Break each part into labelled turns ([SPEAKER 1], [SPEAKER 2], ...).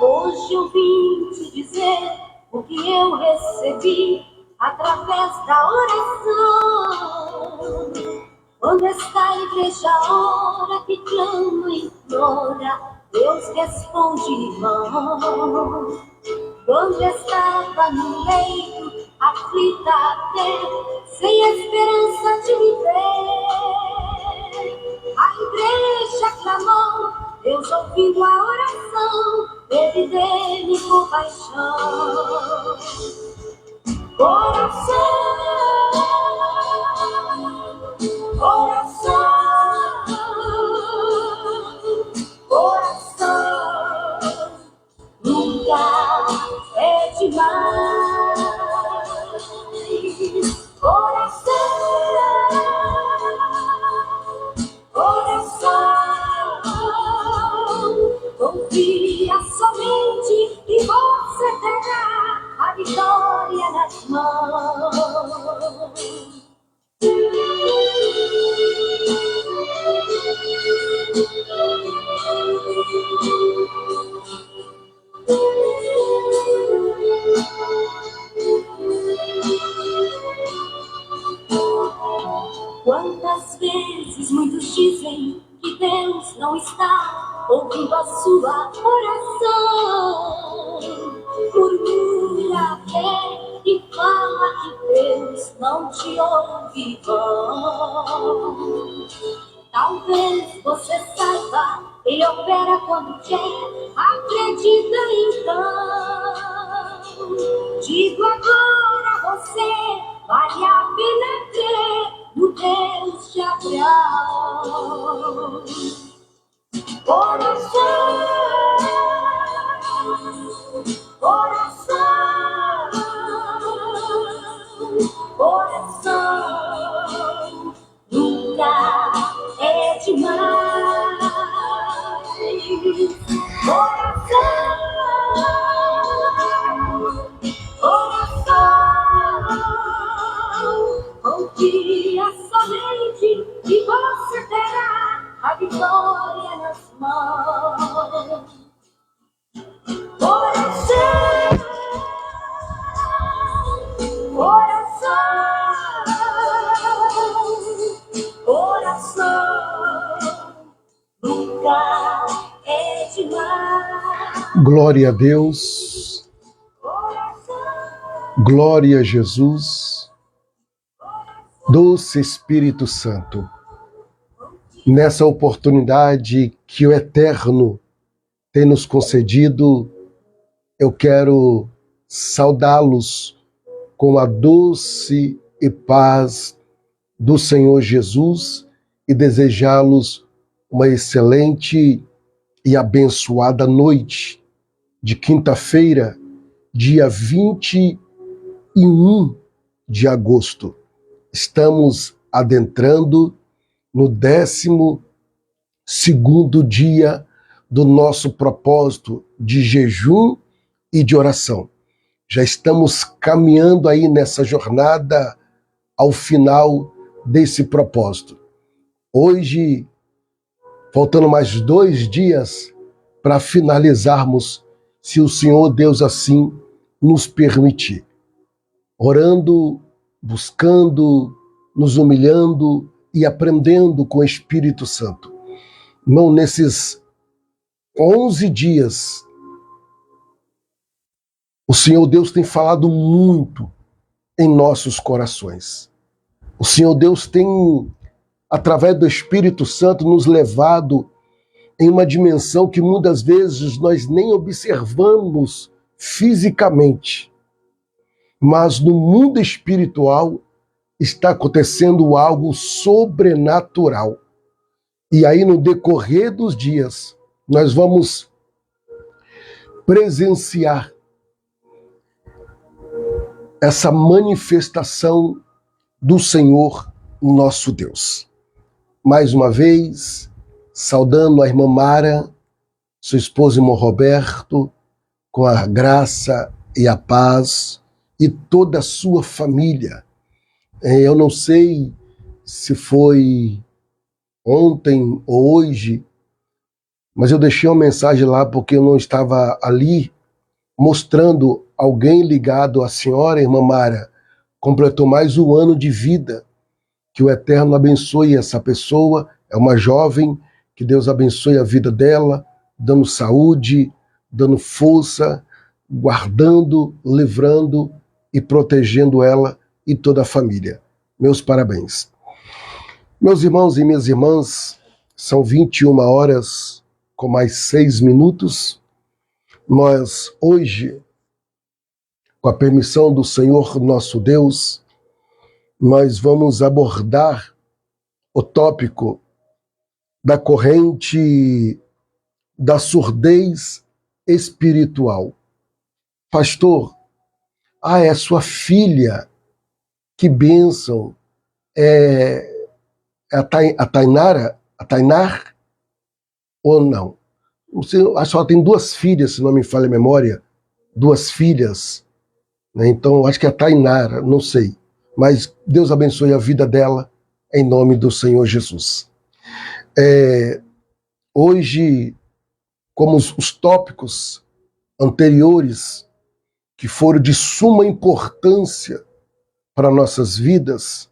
[SPEAKER 1] Hoje eu vim te dizer o que eu recebi através da oração. Quando está a igreja ora que clama e implora, Deus responde irmão. Quando estava no leito, aflita até, sem esperança de viver, a igreja clamou, Deus ouvindo a oração, teve dele compaixão. Coração, coração, coração, nunca é demais. Coração, coração, confia somente que você terá a vitória nas mãos. Quantas vezes muitos dizem que Deus não está ouvindo a sua oração, murmura até e fala que Deus não te ouve. Talvez você saiba, Ele opera quando quer, acredita então. Digo agora a você, vale a pena crer no Deus de Abraão. Coração, coração, coração, nunca é demais. Coração, coração, confia somente e você terá a vitória nas mãos. Coração, coração, coração, nunca é demais.
[SPEAKER 2] Glória a Deus, glória a Jesus, doce Espírito Santo. Nessa oportunidade que o Eterno tem nos concedido, eu quero saudá-los com a doce e paz do Senhor Jesus e desejá-los uma excelente e abençoada noite de quinta-feira, dia 21 de agosto. Estamos adentrando no 12º dia do nosso propósito de jejum e de oração. Já estamos caminhando aí nessa jornada ao final desse propósito. Hoje, faltando mais 2 dias para finalizarmos, se o Senhor Deus assim nos permitir. Orando, buscando, nos humilhando e aprendendo com o Espírito Santo. Não, nesses 11 dias, o Senhor Deus tem falado muito em nossos corações. O Senhor Deus tem, através do Espírito Santo, nos levado em uma dimensão que muitas vezes nós nem observamos fisicamente. Mas no mundo espiritual está acontecendo algo sobrenatural. E aí, no decorrer dos dias, nós vamos presenciar essa manifestação do Senhor nosso Deus. Mais uma vez, saudando a irmã Mara, sua esposa irmão Roberto, com a graça e a paz, e toda a sua família. Eu não sei se foi ontem ou hoje, mas eu deixei uma mensagem lá porque eu não estava ali, mostrando alguém ligado à senhora, irmã Mara, completou mais um ano de vida. Que o Eterno abençoe essa pessoa, é uma jovem, que Deus abençoe a vida dela, dando saúde, dando força, guardando, livrando e protegendo ela e toda a família. Meus parabéns. Meus irmãos e minhas irmãs, são 21 horas com mais 6 minutos. Nós hoje, com a permissão do Senhor nosso Deus, nós vamos abordar o tópico da corrente da surdez espiritual. Pastor, é sua filha, que bênção. É a Tainar ou não? Acho que ela tem 2 filhas, se não me falha a memória, 2 filhas, né? Então acho que é a Tainara, não sei. Mas Deus abençoe a vida dela, em nome do Senhor Jesus. Hoje, como os tópicos anteriores, que foram de suma importância para nossas vidas,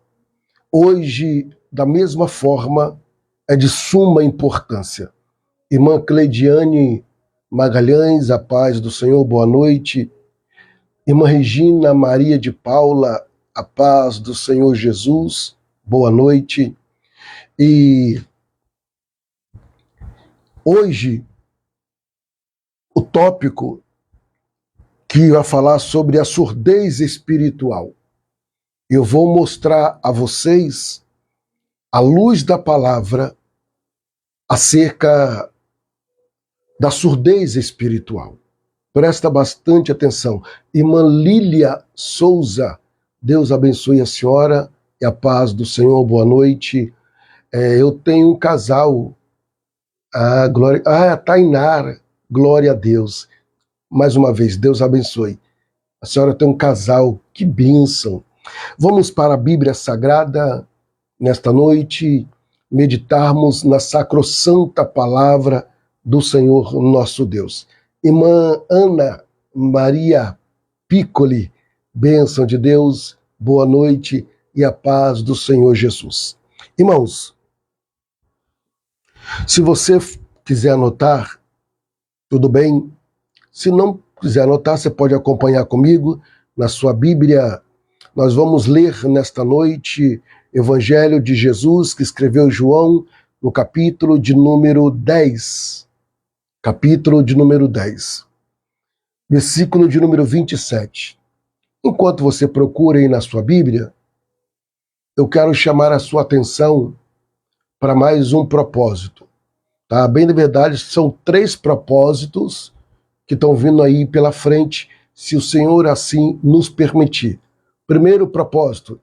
[SPEAKER 2] hoje, da mesma forma, é de suma importância. Irmã Cleidiane Magalhães, a paz do Senhor, boa noite. Irmã Regina Maria de Paula, a paz do Senhor Jesus, boa noite. E hoje, o tópico que vai falar sobre a surdez espiritual. Eu vou mostrar a vocês, à luz da palavra, acerca da surdez espiritual. Presta bastante atenção. Irmã Lília Souza, Deus abençoe a senhora e a paz do Senhor, boa noite. Eu tenho um casal, a Tainara, glória a Deus. Mais uma vez, Deus abençoe. A senhora tem um casal, que bênção. Vamos para a Bíblia Sagrada nesta noite, meditarmos na sacrossanta palavra do Senhor nosso Deus. Irmã Ana Maria Piccoli, bênção de Deus, boa noite e a paz do Senhor Jesus. Irmãos, se você quiser anotar, tudo bem. Se não quiser anotar, você pode acompanhar comigo na sua Bíblia. Nós vamos ler nesta noite Evangelho de Jesus, que escreveu João, no capítulo de número 10. Capítulo de número 10. Versículo de número 27. Enquanto você procura aí na sua Bíblia, eu quero chamar a sua atenção para mais um propósito. Tá? Bem de verdade, são 3 propósitos que estão vindo aí pela frente, se o Senhor assim nos permitir. Primeiro propósito,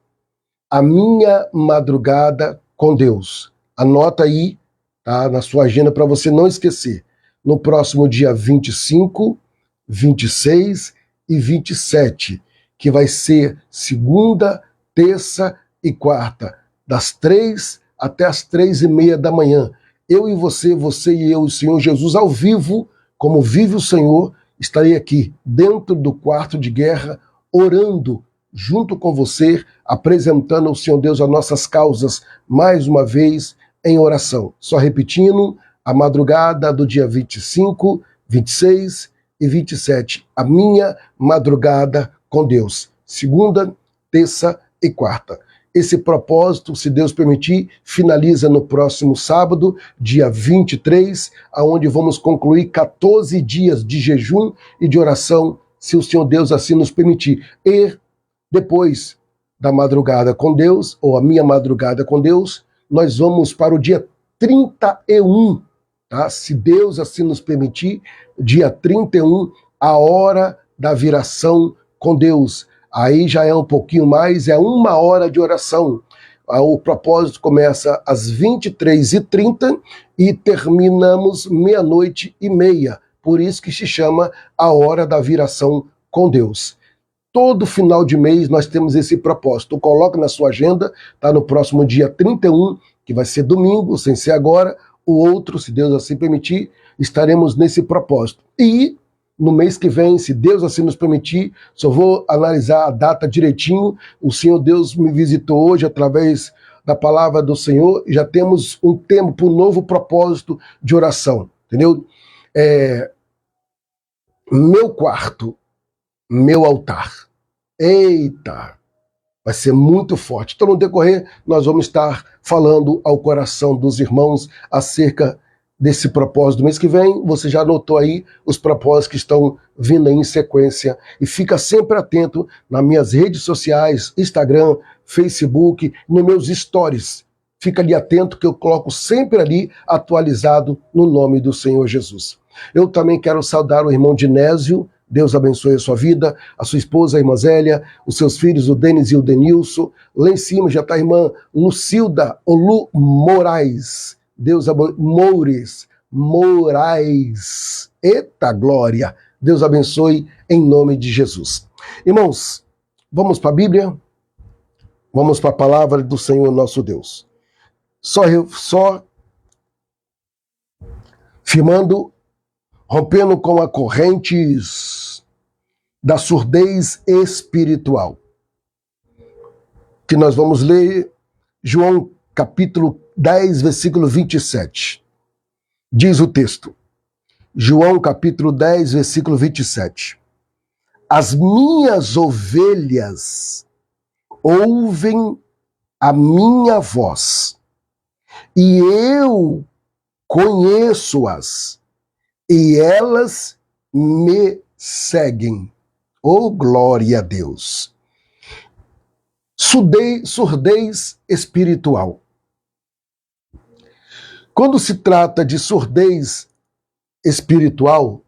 [SPEAKER 2] a minha madrugada com Deus. Anota aí, tá, na sua agenda para você não esquecer. No próximo dia 25, 26 e 27, que vai ser segunda, terça e quarta, das 3 até as 3:30 da manhã. Eu e você e eu, o Senhor Jesus, ao vivo, como vive o Senhor, estarei aqui, dentro do quarto de guerra, orando junto com você, apresentando ao Senhor Deus as nossas causas, mais uma vez, em oração. Só repetindo, a madrugada do dia 25, 26 e 27, a minha madrugada com Deus. Segunda, terça e quarta. Esse propósito, se Deus permitir, finaliza no próximo sábado, dia 23, aonde vamos concluir 14 dias de jejum e de oração, se o Senhor Deus assim nos permitir. E depois da madrugada com Deus, ou a minha madrugada com Deus, nós vamos para o dia 31, tá? Se Deus assim nos permitir, dia 31, a hora da viração com Deus. Aí já é um pouquinho mais, é 1 hora de oração. O propósito começa às 23h30 e terminamos 00:30. Por isso que se chama a hora da viração com Deus. Todo final de mês nós temos esse propósito. Coloca na sua agenda, tá? No próximo dia 31, que vai ser domingo, sem ser agora, o outro, se Deus assim permitir, estaremos nesse propósito. E no mês que vem, se Deus assim nos permitir, só vou analisar a data direitinho. O Senhor Deus me visitou hoje através da palavra do Senhor, e já temos um tempo, um novo propósito de oração, entendeu? Meu quarto, meu altar. Eita! Vai ser muito forte. Então, no decorrer, nós vamos estar falando ao coração dos irmãos acerca desse propósito do mês que vem. Você já anotou aí os propósitos que estão vindo aí em sequência. E fica sempre atento nas minhas redes sociais, Instagram, Facebook, nos meus stories. Fica ali atento que eu coloco sempre ali atualizado no nome do Senhor Jesus. Eu também quero saudar o irmão Dinésio. Deus abençoe a sua vida, a sua esposa, a irmã Zélia, os seus filhos, o Denis e o Denilson. Lá em cima já está a irmã Lucilda, o Lu Moraes. Deus abençoe. Moraes. Eita glória. Deus abençoe em nome de Jesus. Irmãos, vamos para a Bíblia? Vamos para a palavra do Senhor nosso Deus. Só firmando, rompendo com a correntes da surdez espiritual. Que nós vamos ler João capítulo 10, versículo 27. Diz o texto. João capítulo 10, versículo 27. As minhas ovelhas ouvem a minha voz, e eu conheço-as, e elas me seguem. Oh, glória a Deus! Surdez espiritual. Quando se trata de surdez espiritual,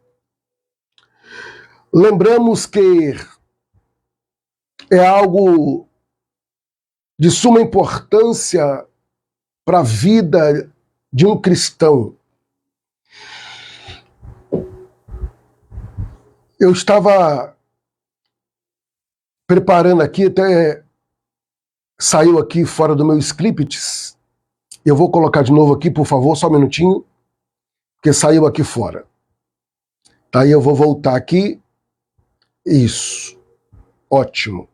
[SPEAKER 2] lembramos que é algo de suma importância para a vida de um cristão. Eu estava preparando aqui, até saiu aqui fora do meu script. Eu vou colocar de novo aqui, por favor, só um minutinho, porque saiu aqui fora. Aí eu vou voltar aqui. Isso. Ótimo.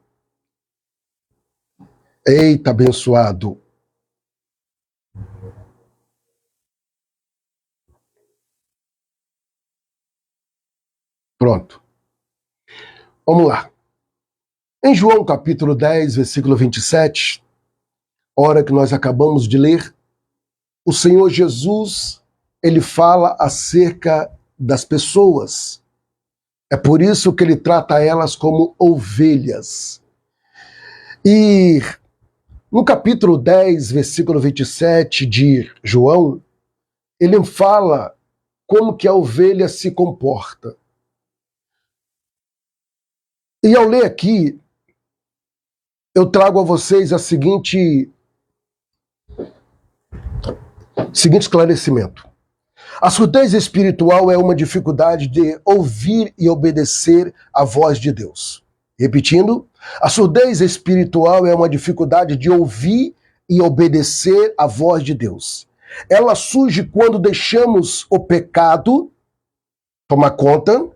[SPEAKER 2] Eita, abençoado. Pronto. Vamos lá. Em João capítulo 10, versículo 27, hora que nós acabamos de ler, o Senhor Jesus, ele fala acerca das pessoas. É por isso que ele trata elas como ovelhas. E no capítulo 10, versículo 27 de João, ele fala como que a ovelha se comporta. E ao ler aqui, eu trago a vocês a seguinte esclarecimento. A surdez espiritual é uma dificuldade de ouvir e obedecer à voz de Deus. Repetindo, a surdez espiritual é uma dificuldade de ouvir e obedecer à voz de Deus. Ela surge quando deixamos o pecado tomar conta,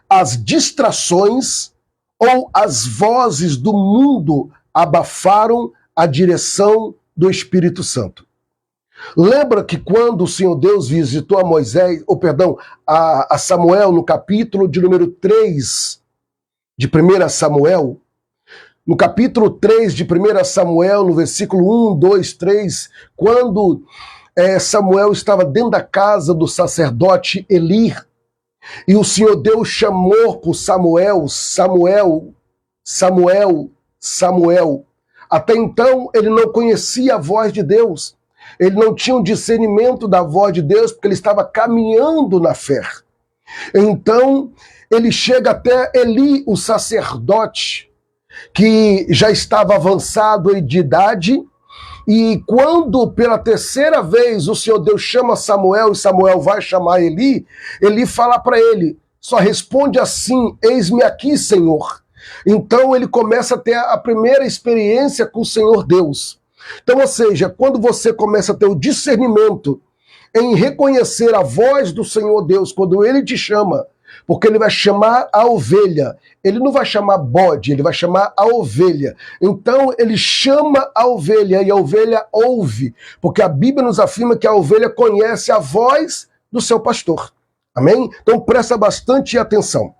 [SPEAKER 2] as distrações ou as vozes do mundo abafaram a direção do Espírito Santo. Lembra que quando o Senhor Deus visitou a Samuel no capítulo de número 3 de 1 Samuel, no capítulo 3 de 1 Samuel, no versículo 1, 2, 3, quando Samuel estava dentro da casa do sacerdote Eli, e o Senhor Deus chamou por Samuel, Samuel, Samuel, Samuel. Até então ele não conhecia a voz de Deus. Ele não tinha um discernimento da voz de Deus, porque ele estava caminhando na fé. Então, ele chega até Eli, o sacerdote, que já estava avançado de idade, e quando pela terceira vez o Senhor Deus chama Samuel, e Samuel vai chamar Eli, Eli fala para ele, só responde assim, eis-me aqui, Senhor. Então ele começa a ter a primeira experiência com o Senhor Deus. Então, ou seja, quando você começa a ter o discernimento em reconhecer a voz do Senhor Deus, quando Ele te chama, porque Ele vai chamar a ovelha, Ele não vai chamar bode, Ele vai chamar a ovelha. Então, Ele chama a ovelha e a ovelha ouve, porque a Bíblia nos afirma que a ovelha conhece a voz do seu pastor. Amém? Então, presta bastante atenção.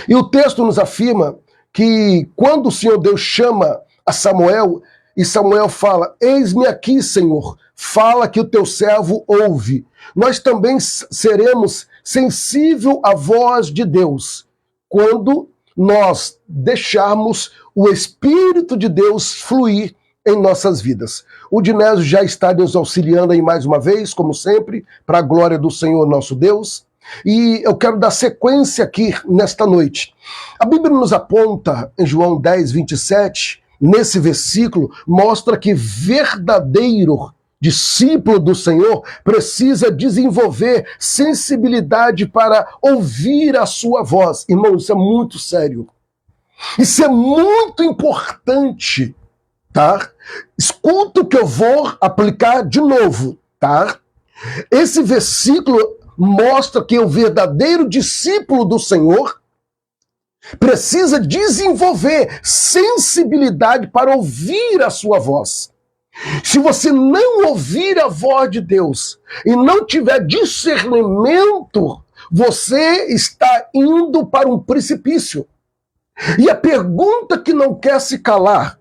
[SPEAKER 2] E o texto nos afirma que quando o Senhor Deus chama a Samuel, e Samuel fala, eis-me aqui, Senhor, fala que o teu servo ouve. Nós também seremos sensíveis à voz de Deus, quando nós deixarmos o Espírito de Deus fluir em nossas vidas. O Dinésio já está nos auxiliando aí mais uma vez, como sempre, para a glória do Senhor nosso Deus. E eu quero dar sequência aqui nesta noite. A Bíblia nos aponta, em João 10, 27, nesse versículo, mostra que verdadeiro discípulo do Senhor precisa desenvolver sensibilidade para ouvir a sua voz. Irmão, isso é muito sério. Isso é muito importante, tá? Escuta o que eu vou aplicar de novo, tá? Esse versículo mostra que o verdadeiro discípulo do Senhor precisa desenvolver sensibilidade para ouvir a sua voz. Se você não ouvir a voz de Deus e não tiver discernimento, você está indo para um precipício. E a pergunta que não quer se calar,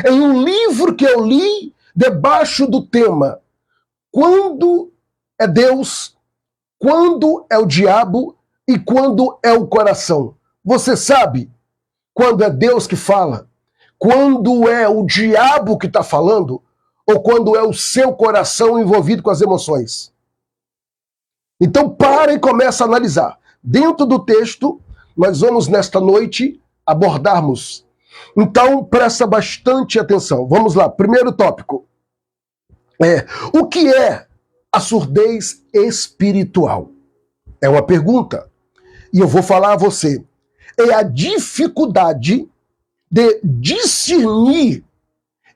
[SPEAKER 2] em um livro que eu li debaixo do tema, quando é Deus, quando é o diabo e quando é o coração? Você sabe quando é Deus que fala? Quando é o diabo que está falando? Ou quando é o seu coração envolvido com as emoções? Então para e começa a analisar. Dentro do texto, nós vamos nesta noite abordarmos. Então presta bastante atenção. Vamos lá, primeiro tópico. O que é a surdez espiritual? É uma pergunta. E eu vou falar a você. É a dificuldade de discernir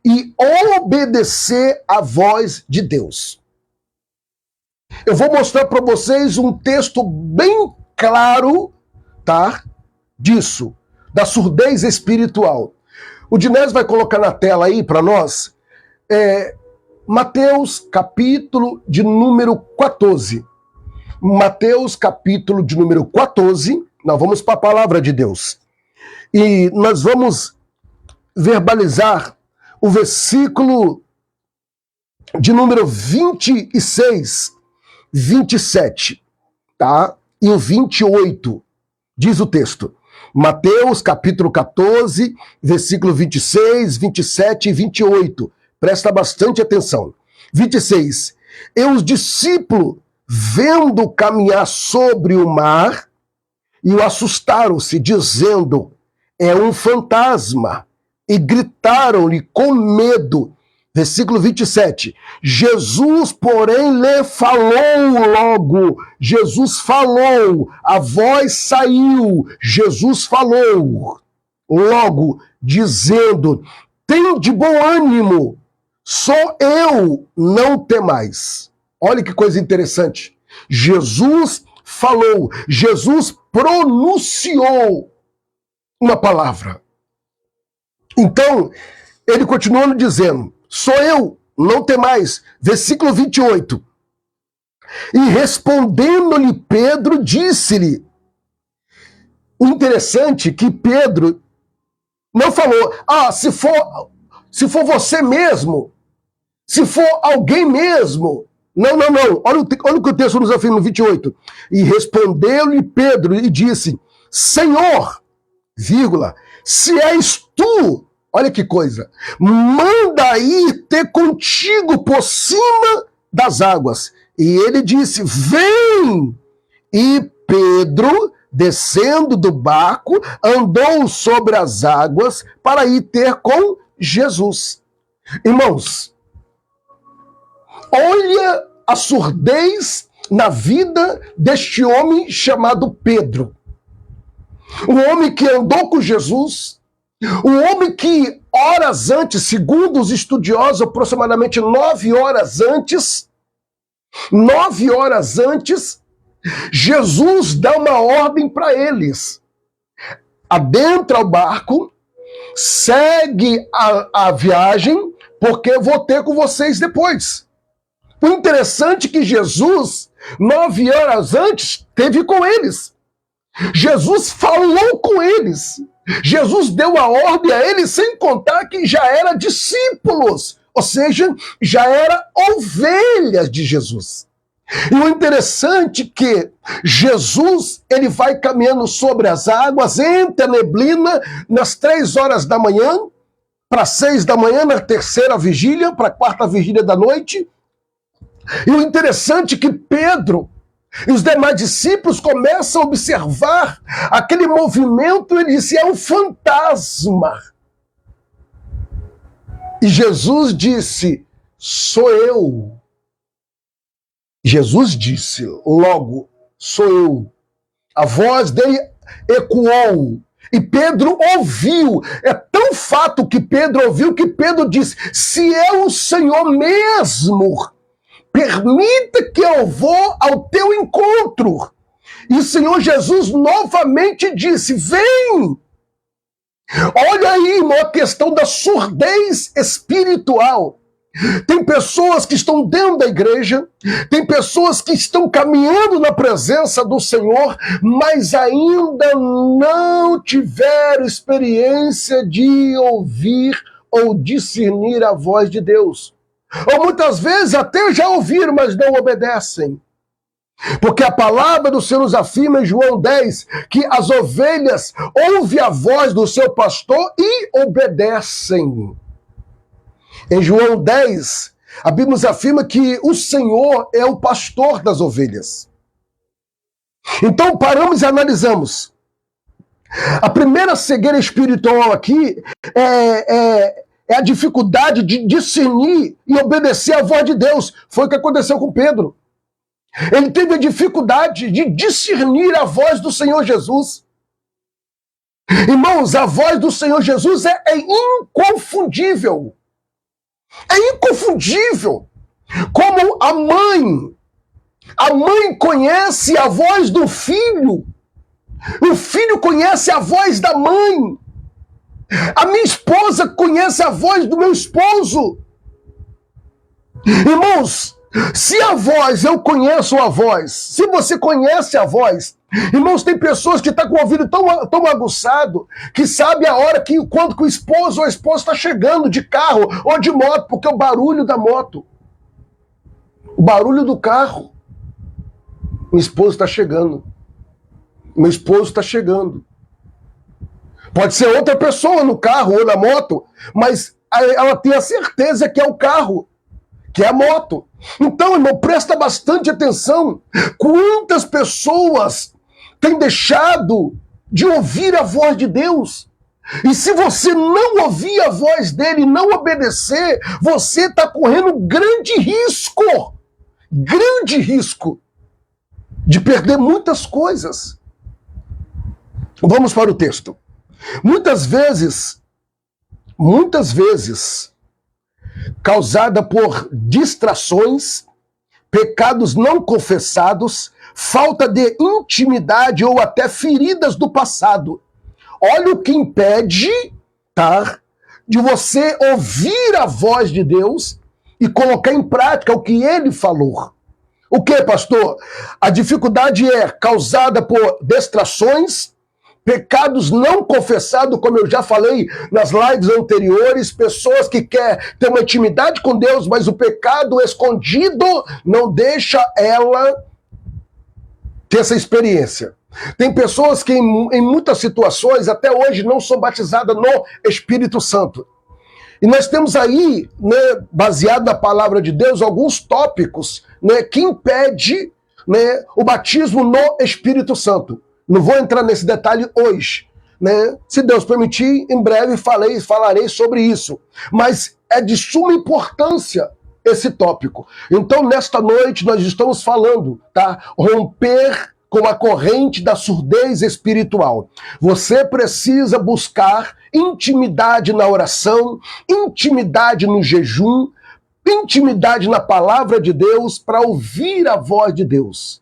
[SPEAKER 2] e obedecer à voz de Deus. Eu vou mostrar para vocês um texto bem claro, tá? Disso, da surdez espiritual. O Dinésio vai colocar na tela aí para nós, Mateus capítulo de número 14. Mateus capítulo de número 14, nós vamos para a palavra de Deus. E nós vamos verbalizar o versículo de número 26, 27, tá? E o 28, diz o texto. Mateus capítulo 14, versículo 26, 27 e 28. Presta bastante atenção. 26. E os discípulos, vendo caminhar sobre o mar, e o assustaram-se, dizendo, é um fantasma. E gritaram-lhe com medo. Versículo 27. Jesus, porém, lhe falou logo. Jesus falou. A voz saiu. Jesus falou logo, dizendo, tem de bom ânimo. Sou eu, não temais. Olha que coisa interessante. Jesus falou. Jesus pronunciou uma palavra. Então, ele continuou dizendo, sou eu, não temais. Versículo 28. E respondendo-lhe Pedro, disse-lhe. O interessante é que Pedro não falou, se for você mesmo, se for alguém mesmo. Não. Olha o que o texto nos afirma no 28. E respondeu-lhe Pedro e disse, Senhor, vírgula, se és tu, olha que coisa, manda ir ter contigo por cima das águas. E ele disse, vem! E Pedro, descendo do barco, andou sobre as águas para ir ter com Jesus. Irmãos, olha a surdez na vida deste homem chamado Pedro. Um homem que andou com Jesus, O homem que horas antes, segundo os estudiosos, aproximadamente 9 horas antes, Jesus dá uma ordem para eles. Adentra o barco, segue a viagem, porque eu vou ter com vocês depois. O interessante é que Jesus, 9 horas antes, esteve com eles. Jesus falou com eles. Jesus deu a ordem a eles, sem contar que já era discípulos, ou seja, já era ovelhas de Jesus. E o interessante é que Jesus, ele vai caminhando sobre as águas, entre a neblina, nas 3 horas da manhã, para 6 da manhã, na terceira vigília, para a quarta vigília da noite. E o interessante é que Pedro e os demais discípulos começam a observar aquele movimento, ele disse, é um fantasma. E Jesus disse, sou eu. Jesus disse, logo, sou eu. A voz dele ecoou. E Pedro ouviu. É tão fato que Pedro ouviu que Pedro disse, se é o Senhor mesmo, permita que eu vou ao teu encontro. E o Senhor Jesus novamente disse, vem. Olha aí, uma questão da surdez espiritual. Tem pessoas que estão dentro da igreja, tem pessoas que estão caminhando na presença do Senhor, mas ainda não tiveram experiência de ouvir ou discernir a voz de Deus. Ou muitas vezes até já ouviram, mas não obedecem. Porque a palavra do Senhor nos afirma em João 10 que as ovelhas ouvem a voz do seu pastor e obedecem. Em João 10, a Bíblia nos afirma que o Senhor é o pastor das ovelhas. Então paramos e analisamos. A primeira cegueira espiritual aqui é a dificuldade de discernir e obedecer à voz de Deus. Foi o que aconteceu com Pedro. Ele teve a dificuldade de discernir a voz do Senhor Jesus. Irmãos, a voz do Senhor Jesus é inconfundível. É inconfundível. Como a mãe conhece a voz do filho, o filho conhece a voz da mãe, a minha esposa conhece a voz do meu esposo. Irmãos, se a voz, eu conheço a voz, se você conhece a voz, irmãos, tem pessoas que estão com o ouvido tão aguçado que sabe a hora quando que o esposo ou a esposa está chegando de carro ou de moto, porque o barulho da moto, o barulho do carro, meu esposo está chegando, meu esposo está chegando. Pode ser outra pessoa no carro ou na moto, mas ela tem a certeza que é o carro, que é a moto. Então, irmão, presta bastante atenção. Quantas pessoas têm deixado de ouvir a voz de Deus? E se você não ouvir a voz dele, não obedecer, você está correndo grande risco de perder muitas coisas. Vamos para o texto. Muitas vezes, causada por distrações, pecados não confessados, falta de intimidade ou até feridas do passado. Olha o que impede, tá, de você ouvir a voz de Deus e colocar em prática o que ele falou. O que, pastor? A dificuldade é causada por distrações, pecados não confessados, como eu já falei nas lives anteriores, pessoas que querem ter uma intimidade com Deus, mas o pecado escondido não deixa ela ter essa experiência. Tem pessoas que em muitas situações até hoje não são batizadas no Espírito Santo. E nós temos aí, né, baseado na palavra de Deus, alguns tópicos, né, que impedem, né, o batismo no Espírito Santo. Não vou entrar nesse detalhe hoje, né? Se Deus permitir, em breve falarei sobre isso. Mas é de suma importância esse tópico. Então, nesta noite, nós estamos falando, tá? Romper com a corrente da surdez espiritual. Você precisa buscar intimidade na oração, intimidade no jejum, intimidade na palavra de Deus para ouvir a voz de Deus.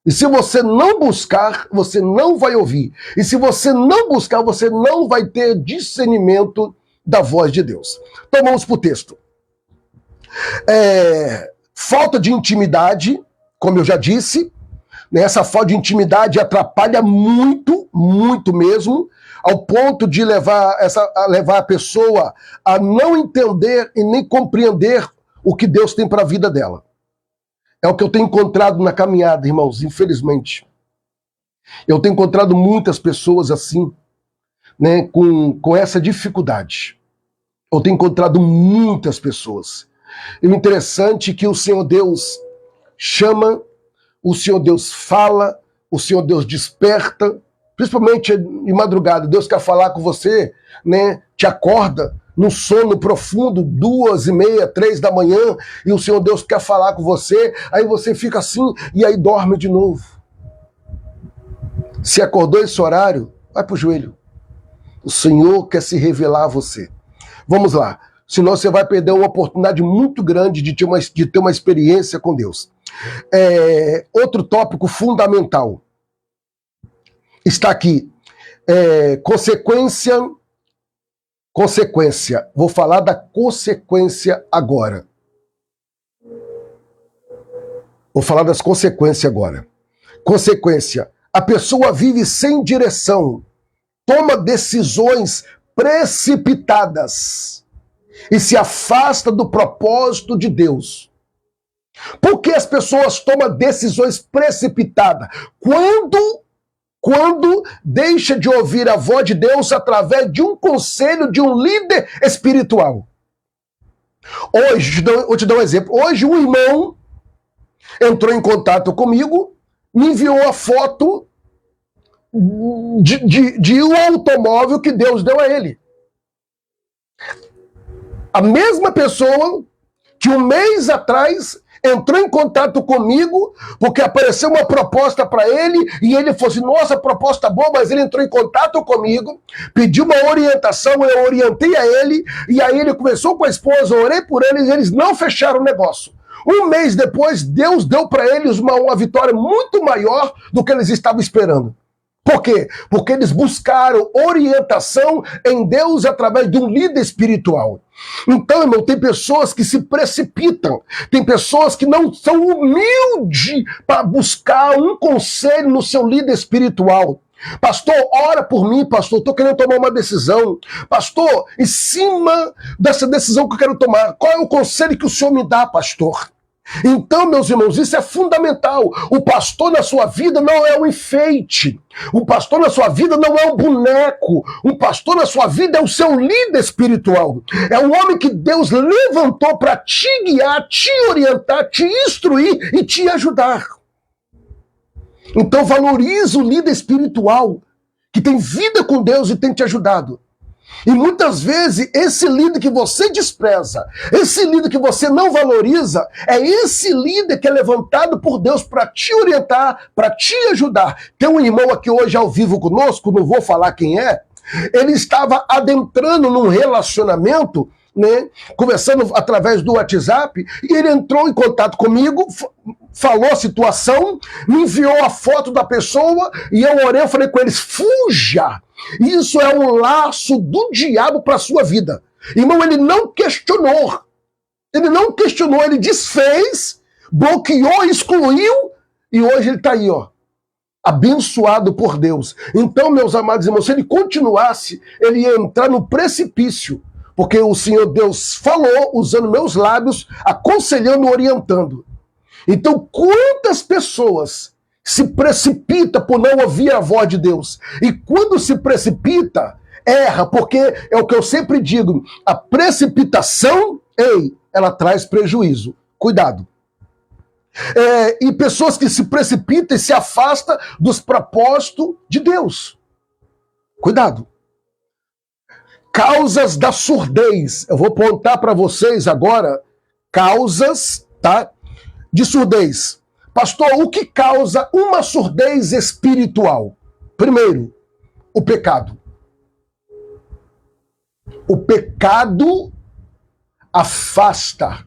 [SPEAKER 2] E se você não buscar, você não vai ouvir. E se você não buscar, você não vai ter discernimento da voz de Deus. Então vamos para o texto. Falta de intimidade, como eu já disse, né, essa falta de intimidade atrapalha muito, muito mesmo, ao ponto de levar a pessoa a não entender e nem compreender o que Deus tem para a vida dela. É o que eu tenho encontrado na caminhada, irmãos, infelizmente. Eu tenho encontrado muitas pessoas assim, né, com essa dificuldade. Eu tenho encontrado muitas pessoas. E o interessante é que o Senhor Deus chama, o Senhor Deus fala, o Senhor Deus desperta, principalmente em madrugada. Deus quer falar com você, né, te acorda num sono profundo, 2:30, 3 da manhã, e o Senhor Deus quer falar com você, aí você fica assim, e aí dorme de novo. Se acordou esse horário, vai pro joelho. O Senhor quer se revelar a você. Vamos lá, senão você vai perder uma oportunidade muito grande de ter uma experiência com Deus. Outro tópico fundamental está aqui. Consequência. Vou falar da consequência agora. Vou falar das consequências agora. Consequência. A pessoa vive sem direção, toma decisões precipitadas e se afasta do propósito de Deus. Por que as pessoas tomam decisões precipitadas? Quando deixa de ouvir a voz de Deus através de um conselho de um líder espiritual. Hoje, vou te dar um exemplo. Hoje um irmão entrou em contato comigo, me enviou a foto de um automóvel que Deus deu a ele. A mesma pessoa que um mês atrás entrou em contato comigo porque apareceu uma proposta para ele e ele falou assim, nossa, proposta boa, mas ele entrou em contato comigo, pediu uma orientação, eu orientei a ele, e aí ele conversou com a esposa, orei por eles e eles não fecharam o negócio. Um mês depois, Deus deu para eles uma vitória muito maior do que eles estavam esperando. Por quê? Porque eles buscaram orientação em Deus através de um líder espiritual. Então, irmão, tem pessoas que se precipitam, tem pessoas que não são humildes para buscar um conselho no seu líder espiritual. Pastor, ora por mim, pastor, estou querendo tomar uma decisão. Pastor, em cima dessa decisão que eu quero tomar, qual é o conselho que o senhor me dá, pastor? Então, meus irmãos, isso é fundamental. O pastor na sua vida não é um enfeite. O pastor na sua vida não é um boneco. O pastor na sua vida é o seu líder espiritual. É o homem que Deus levantou para te guiar, te orientar, te instruir e te ajudar. Então, valorize o líder espiritual que tem vida com Deus e tem te ajudado. E muitas vezes, esse líder que você despreza, esse líder que você não valoriza, é esse líder que é levantado por Deus para te orientar, para te ajudar. Tem um irmão aqui hoje ao vivo conosco, não vou falar quem é, ele estava adentrando num relacionamento, né, conversando através do WhatsApp, e ele entrou em contato comigo, falou a situação, me enviou a foto da pessoa, e eu orei, eu falei com eles, fuja! Isso é um laço do diabo para a sua vida. Irmão, ele não questionou. Ele desfez, bloqueou, excluiu, e hoje ele está aí, ó, abençoado por Deus. Então, meus amados irmãos, se ele continuasse, ele ia entrar no precipício, porque o Senhor Deus falou, usando meus lábios, aconselhando, orientando. Então, quantas pessoas se precipita por não ouvir a voz de Deus? E quando se precipita, erra, porque é o que eu sempre digo, a precipitação, ela traz prejuízo. Cuidado. E pessoas que se precipitam e se afastam dos propósitos de Deus. Cuidado. Causas da surdez. Eu vou apontar para vocês agora causas, tá, de surdez. Pastor, o que causa uma surdez espiritual? Primeiro, o pecado. O pecado afasta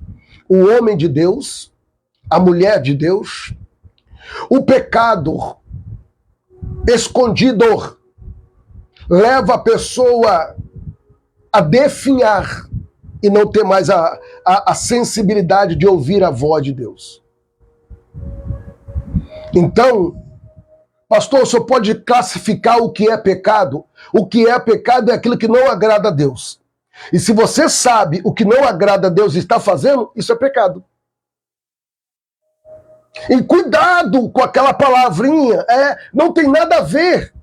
[SPEAKER 2] o homem de Deus, a mulher de Deus. O pecado escondido leva a pessoa a definhar e não ter mais a sensibilidade de ouvir a voz de Deus. Então, pastor, o senhor pode classificar o que é pecado? O que é pecado é aquilo que não agrada a Deus. E se você sabe o que não agrada a Deus e está fazendo, isso é pecado. E cuidado com aquela palavrinha, não tem nada a ver.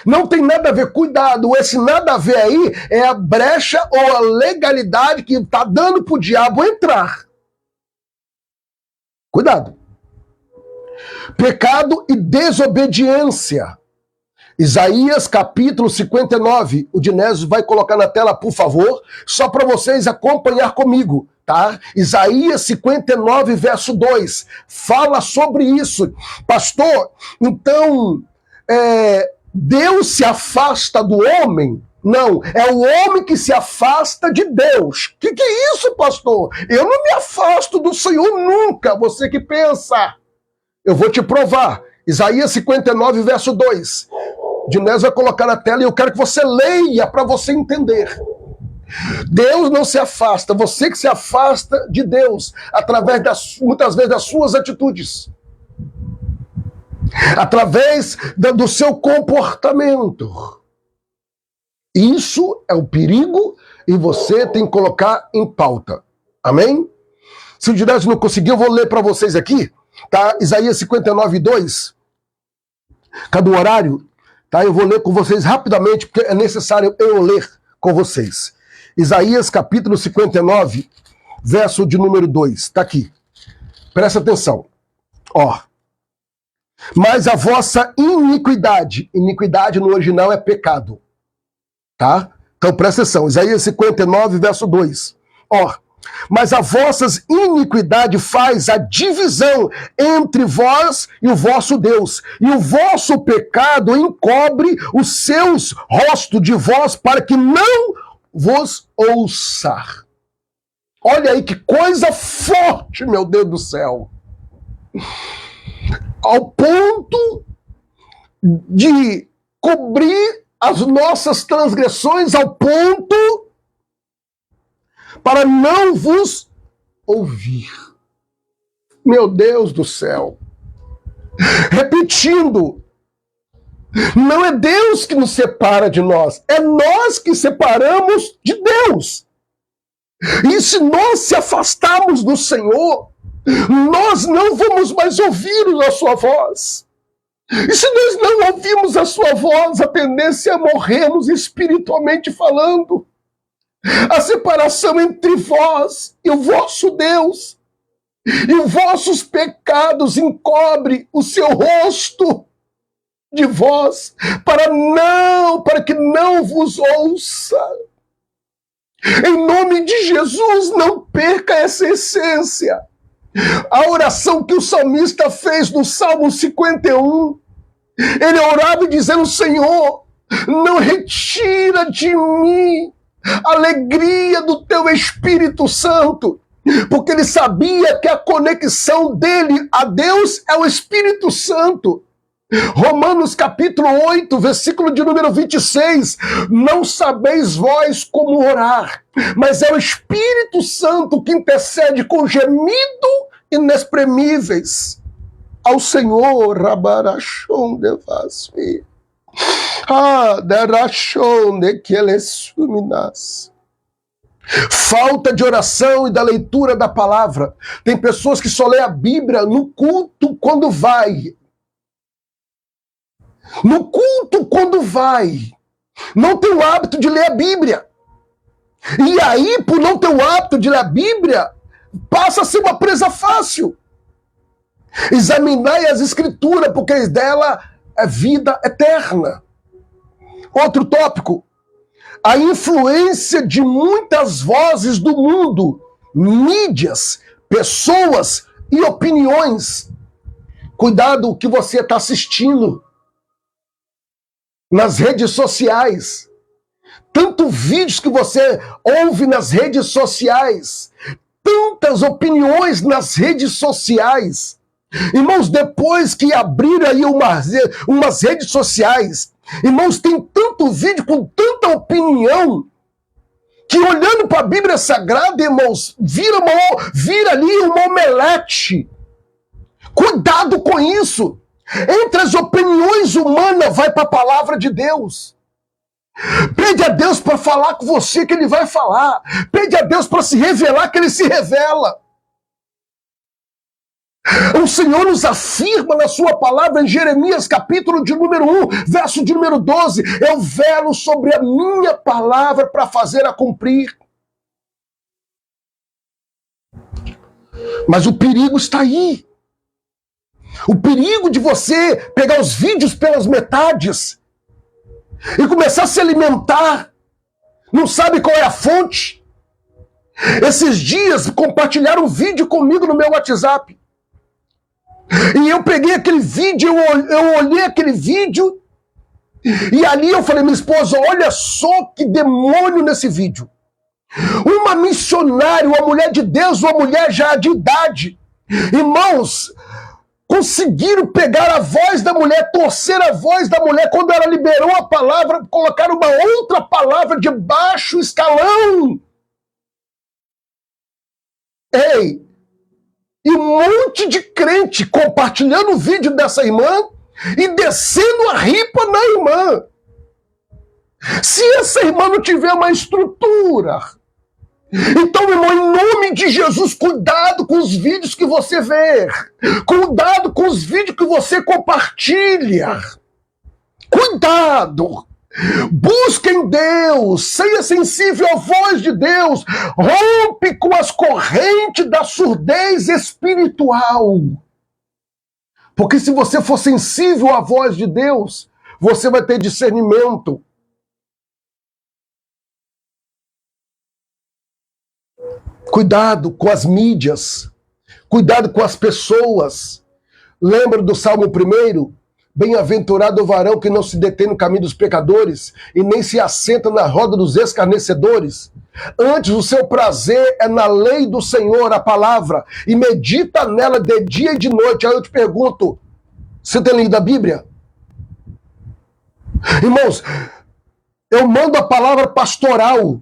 [SPEAKER 2] Não tem nada a ver, cuidado, esse nada a ver aí é a brecha ou a legalidade que está dando para o diabo entrar. Cuidado. Pecado e desobediência. Isaías capítulo 59, o Dinésio vai colocar na tela, por favor, só para vocês acompanhar comigo, tá? Isaías 59, verso 2, fala sobre isso. Pastor, então, Deus se afasta do homem? Não, é o homem que se afasta de Deus. Que é isso, pastor? Eu não me afasto do Senhor nunca, você que pensa. Eu vou te provar. Isaías 59, verso 2. Dinésio vai colocar na tela e eu quero que você leia para você entender. Deus não se afasta, você que se afasta de Deus, através muitas vezes das suas atitudes. Através do seu comportamento. Isso é o perigo e você tem que colocar em pauta. Amém? Se o Dinésio não conseguir, eu vou ler para vocês aqui. Tá? Isaías 59, 2. Cadê o horário? Tá? Eu vou ler com vocês rapidamente, porque é necessário eu ler com vocês. Isaías capítulo 59, verso de número 2. Tá aqui. Presta atenção. Ó. Mas a vossa iniquidade no original é pecado. Tá? Então presta atenção. Isaías 59, verso 2. Ó. Mas a vossa iniquidade faz a divisão entre vós e o vosso Deus, e o vosso pecado encobre os seus rostos de vós para que não vos ouça. Olha aí que coisa forte, meu Deus do céu. Ao ponto de cobrir as nossas transgressões, ao ponto para não vos ouvir. Meu Deus do céu. Repetindo, não é Deus que nos separa de nós, é nós que separamos de Deus. E se nós se afastarmos do Senhor, nós não vamos mais ouvir a sua voz. E se nós não ouvirmos a sua voz, a tendência é morrermos espiritualmente falando. A separação entre vós e o vosso Deus, e os vossos pecados encobre o seu rosto de vós, para que não vos ouça. Em nome de Jesus, não perca essa essência. A oração que o salmista fez no Salmo 51, ele orava dizendo: Senhor, não retira de mim a alegria do teu Espírito Santo, porque ele sabia que a conexão dele a Deus é o Espírito Santo. Romanos capítulo 8, versículo de número 26, não sabeis vós como orar, mas é o Espírito Santo que intercede com gemido inexprimíveis ao Senhor. Rabarachon de vasfi. Falta de oração e da leitura da palavra. Tem pessoas que só lê a Bíblia no culto quando vai. No culto quando vai. Não tem o hábito de ler a Bíblia. E aí, por não ter o hábito de ler a Bíblia, passa a ser uma presa fácil. Examinai as Escrituras, porque dela é vida eterna. Outro tópico, a influência de muitas vozes do mundo, mídias, pessoas e opiniões. Cuidado o que você está assistindo nas redes sociais. Tanto vídeos que você ouve nas redes sociais, tantas opiniões nas redes sociais. Irmãos, depois que abriram aí umas redes sociais, irmãos, tem tanto vídeo com tanta opinião, que olhando para a Bíblia Sagrada, irmãos, vira ali uma omelete. Cuidado com isso. Entre as opiniões humanas, vai para a palavra de Deus. Pede a Deus para falar com você, que Ele vai falar. Pede a Deus para se revelar, que Ele se revela. O Senhor nos afirma na sua palavra em Jeremias, capítulo de número 1, verso de número 12, eu velo sobre a minha palavra para fazer a cumprir. Mas o perigo está aí. O perigo de você pegar os vídeos pelas metades e começar a se alimentar, não sabe qual é a fonte. Esses dias compartilharam um vídeo comigo no meu WhatsApp. E eu peguei aquele vídeo, eu olhei aquele vídeo, e ali eu falei, minha esposa, olha só que demônio nesse vídeo. Uma missionária, uma mulher de Deus, uma mulher já de idade. Irmãos, conseguiram pegar a voz da mulher, torcer a voz da mulher, quando ela liberou a palavra, colocaram uma outra palavra de baixo escalão. Ei! E um monte de crente compartilhando o vídeo dessa irmã e descendo a ripa na irmã. Se essa irmã não tiver uma estrutura, então, irmão, em nome de Jesus, cuidado com os vídeos que você vê. Cuidado com os vídeos que você compartilha. Cuidado. Busquem Deus, seja sensível à voz de Deus, rompe com as correntes da surdez espiritual. Porque se você for sensível à voz de Deus, você vai ter discernimento. Cuidado com as mídias, cuidado com as pessoas. Lembra do Salmo 1? Bem-aventurado o varão que não se detém no caminho dos pecadores e nem se assenta na roda dos escarnecedores. Antes o seu prazer é na lei do Senhor, a palavra, e medita nela de dia e de noite. Aí eu te pergunto, você tem lido a Bíblia? Irmãos, eu mando a palavra pastoral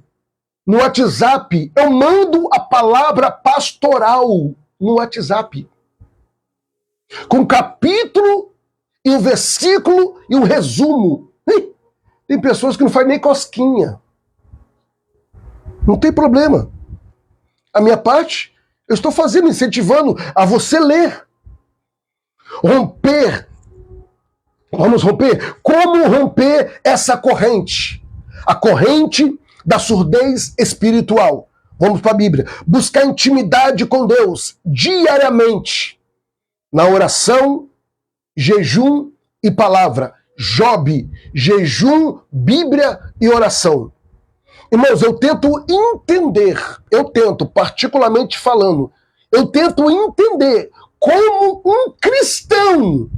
[SPEAKER 2] no WhatsApp. Eu mando a palavra pastoral no WhatsApp. Com capítulo e o versículo e o resumo. Tem pessoas que não fazem nem cosquinha. Não tem problema. A minha parte, eu estou fazendo, incentivando a você ler. Romper. Vamos romper. Como romper essa corrente? A corrente da surdez espiritual. Vamos para a Bíblia. Buscar intimidade com Deus diariamente. Na oração, jejum e palavra. Job, jejum, Bíblia e oração. Irmãos, eu tento entender, particularmente falando, eu tento entender como um cristão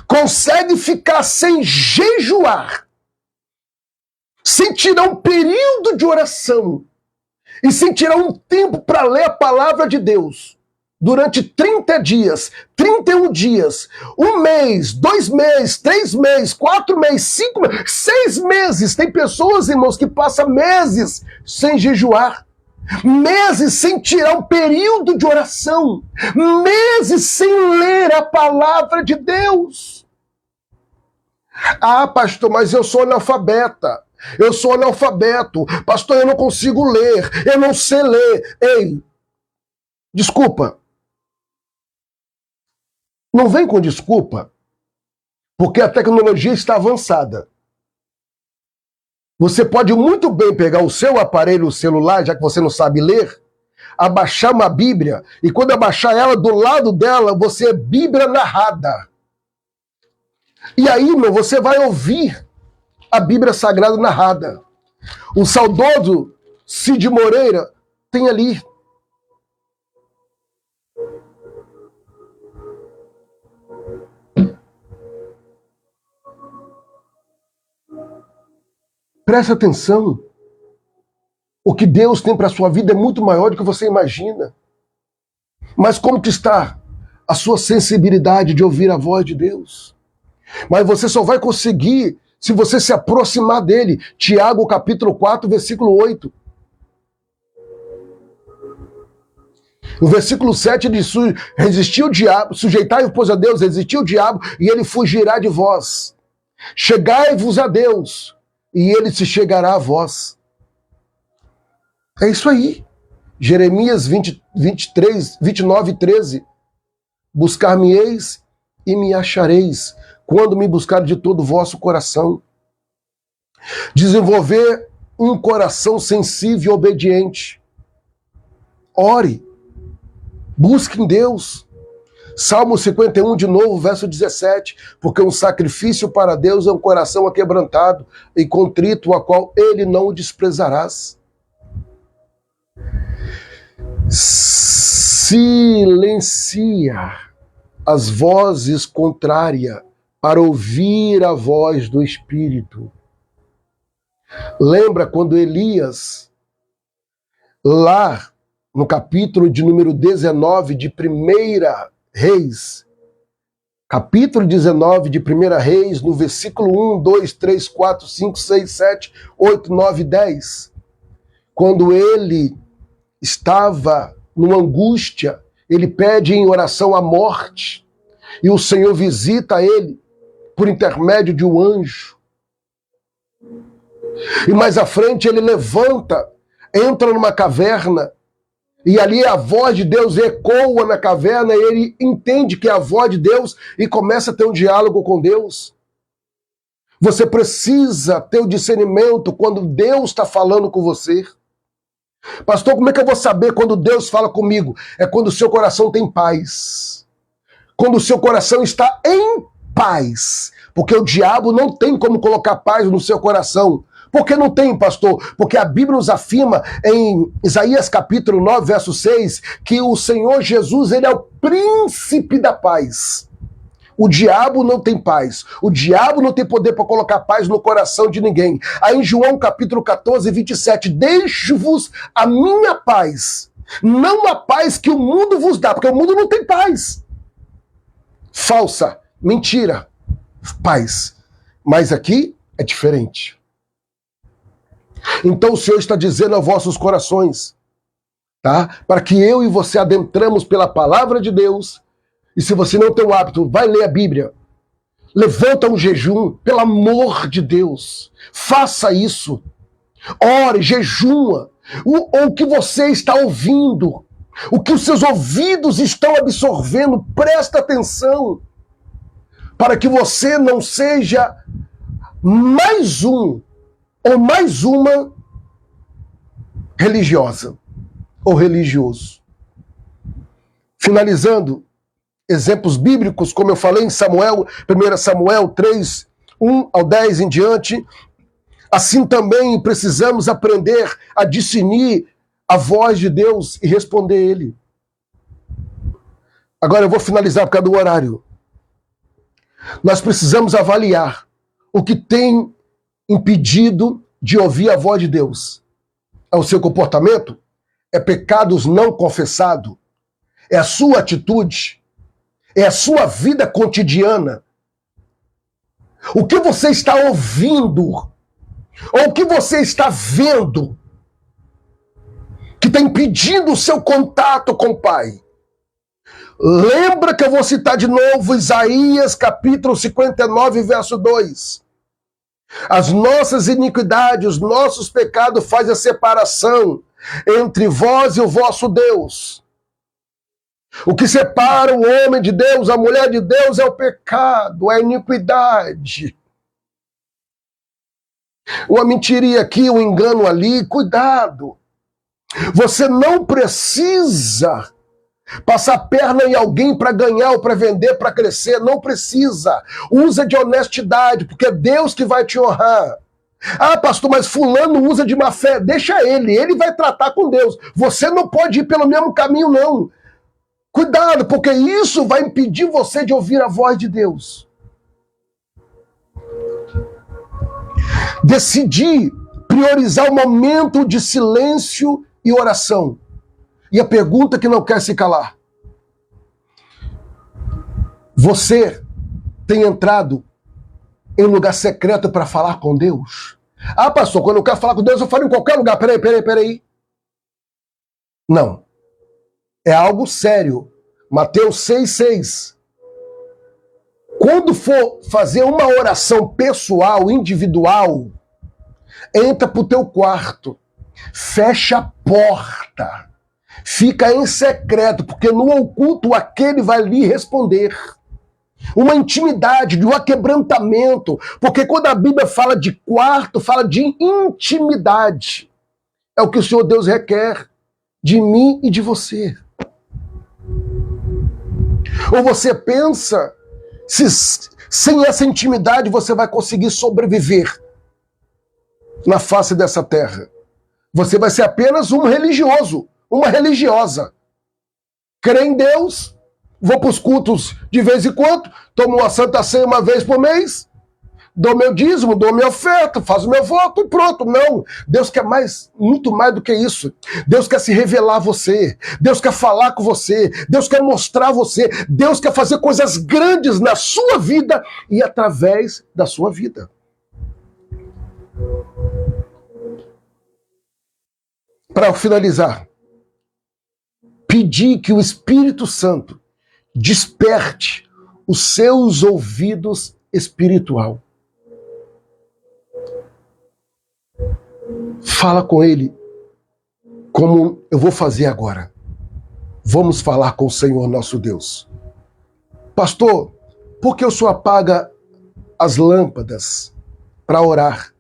[SPEAKER 2] consegue ficar sem jejuar, sem tirar um período de oração e sem tirar um tempo para ler a palavra de Deus durante 30 dias, 31 dias, 1 mês, 2 meses, 3 meses, 4 meses, 5 meses, 6 meses. Tem pessoas, irmãos, que passam meses sem jejuar, meses sem tirar um período de oração, meses sem ler a palavra de Deus. Ah, pastor, mas eu sou analfabeta. Eu sou analfabeto. Pastor, eu não consigo ler. Eu não sei ler. Ei, desculpa. Não vem com desculpa, porque a tecnologia está avançada. Você pode muito bem pegar o seu aparelho, o celular, já que você não sabe ler, abaixar uma Bíblia, e quando abaixar ela, do lado dela, você é Bíblia narrada. E aí, meu, você vai ouvir a Bíblia Sagrada narrada. O saudoso Cid Moreira tem ali. Presta atenção. O que Deus tem para a sua vida é muito maior do que você imagina. Mas como que está a sua sensibilidade de ouvir a voz de Deus? Mas você só vai conseguir se você se aproximar dele. Tiago capítulo 4, versículo 8. No versículo 7 diz: resistiu o diabo, sujeitai-vos, pois, a Deus, resistiu o diabo, e ele fugirá de vós. Chegai-vos a Deus, e ele se chegará a vós. É isso aí. Jeremias 29, 13. Buscar-me-eis e me achareis, quando me buscar de todo o vosso coração. Desenvolver um coração sensível e obediente. Ore. Busque em Deus. Salmo 51, de novo, verso 17. Porque um sacrifício para Deus é um coração aquebrantado e contrito, a qual ele não o desprezarás. Silencia as vozes contrárias para ouvir a voz do Espírito. Lembra quando Elias, lá no capítulo de número 19 de 1 Reis, capítulo 19 de 1 Reis, no versículo 1, 2, 3, 4, 5, 6, 7, 8, 9, 10, quando ele estava numa angústia, ele pede em oração a morte, e o Senhor visita ele por intermédio de um anjo. E mais à frente ele levanta, entra numa caverna, e ali a voz de Deus ecoa na caverna, e ele entende que é a voz de Deus e começa a ter um diálogo com Deus. Você precisa ter o discernimento quando Deus está falando com você. Pastor, como é que eu vou saber quando Deus fala comigo? É quando o seu coração tem paz. Quando o seu coração está em paz. Porque o diabo não tem como colocar paz no seu coração. Por que não tem, pastor? Porque a Bíblia nos afirma em Isaías capítulo 9, verso 6, que o Senhor Jesus, ele é o príncipe da paz. O diabo não tem paz. O diabo não tem poder para colocar paz no coração de ninguém. Aí em João capítulo 14, 27, deixo-vos a minha paz, não a paz que o mundo vos dá, porque o mundo não tem paz. Falsa, mentira, paz. Mas aqui é diferente. Então o Senhor está dizendo aos vossos corações, tá? Para que eu e você adentramos pela palavra de Deus. E se você não tem o hábito, vai ler a Bíblia. Levanta um jejum, pelo amor de Deus. Faça isso. Ore, jejua. O que você está ouvindo, o que os seus ouvidos estão absorvendo, presta atenção. Para que você não seja mais um ou mais uma religiosa ou religioso. Finalizando, exemplos bíblicos, como eu falei em Samuel, 1 Samuel 3, 1 ao 10 em diante. Assim também precisamos aprender a discernir a voz de Deus e responder a Ele. Agora eu vou finalizar por causa do horário. Nós precisamos avaliar o que tem impedido de ouvir a voz de Deus. É o seu comportamento? É pecados não confessados? É a sua atitude? É a sua vida cotidiana? O que você está ouvindo? Ou o que você está vendo que está impedindo o seu contato com o Pai? Lembra que eu vou citar de novo Isaías capítulo 59, verso 2. As nossas iniquidades, os nossos pecados fazem a separação entre vós e o vosso Deus. O que separa o homem de Deus, a mulher de Deus, é o pecado, é a iniquidade. Uma mentiria aqui, um engano ali, cuidado. Você não precisa passar perna em alguém para ganhar ou para vender, para crescer, não precisa. Usa de honestidade, porque é Deus que vai te honrar. Ah, pastor, mas fulano usa de má fé. Deixa ele vai tratar com Deus. Você não pode ir pelo mesmo caminho, não. Cuidado, porque isso vai impedir você de ouvir a voz de Deus. decidi priorizar o momento de silêncio e oração. E a pergunta que não quer se calar: você tem entrado em lugar secreto para falar com Deus? Ah, pastor, quando eu quero falar com Deus, eu falo em qualquer lugar. Peraí. Não. É algo sério. Mateus 6,6. Quando for fazer uma oração pessoal, individual, entra pro teu quarto, fecha a porta, fica em secreto, porque no oculto aquele vai lhe responder. Uma intimidade, de um aquebrantamento, porque quando a Bíblia fala de quarto, fala de intimidade. É o que o Senhor Deus requer de mim e de você. Ou você pensa, sem essa intimidade você vai conseguir sobreviver na face dessa terra? Você vai ser apenas um religioso, uma religiosa. Crê em Deus, vou para os cultos de vez em quando, tomo uma santa ceia uma vez por mês, dou meu dízimo, dou minha oferta, faço meu voto e pronto. Não, Deus quer muito mais do que isso. Deus quer se revelar a você, Deus quer falar com você, Deus quer mostrar a você, Deus quer fazer coisas grandes na sua vida e através da sua vida. Para finalizar, pedir que o Espírito Santo desperte os seus ouvidos espiritual. Fala com ele, como eu vou fazer agora. Vamos falar com o Senhor nosso Deus. Pastor, por que o Senhor apaga as lâmpadas para orar?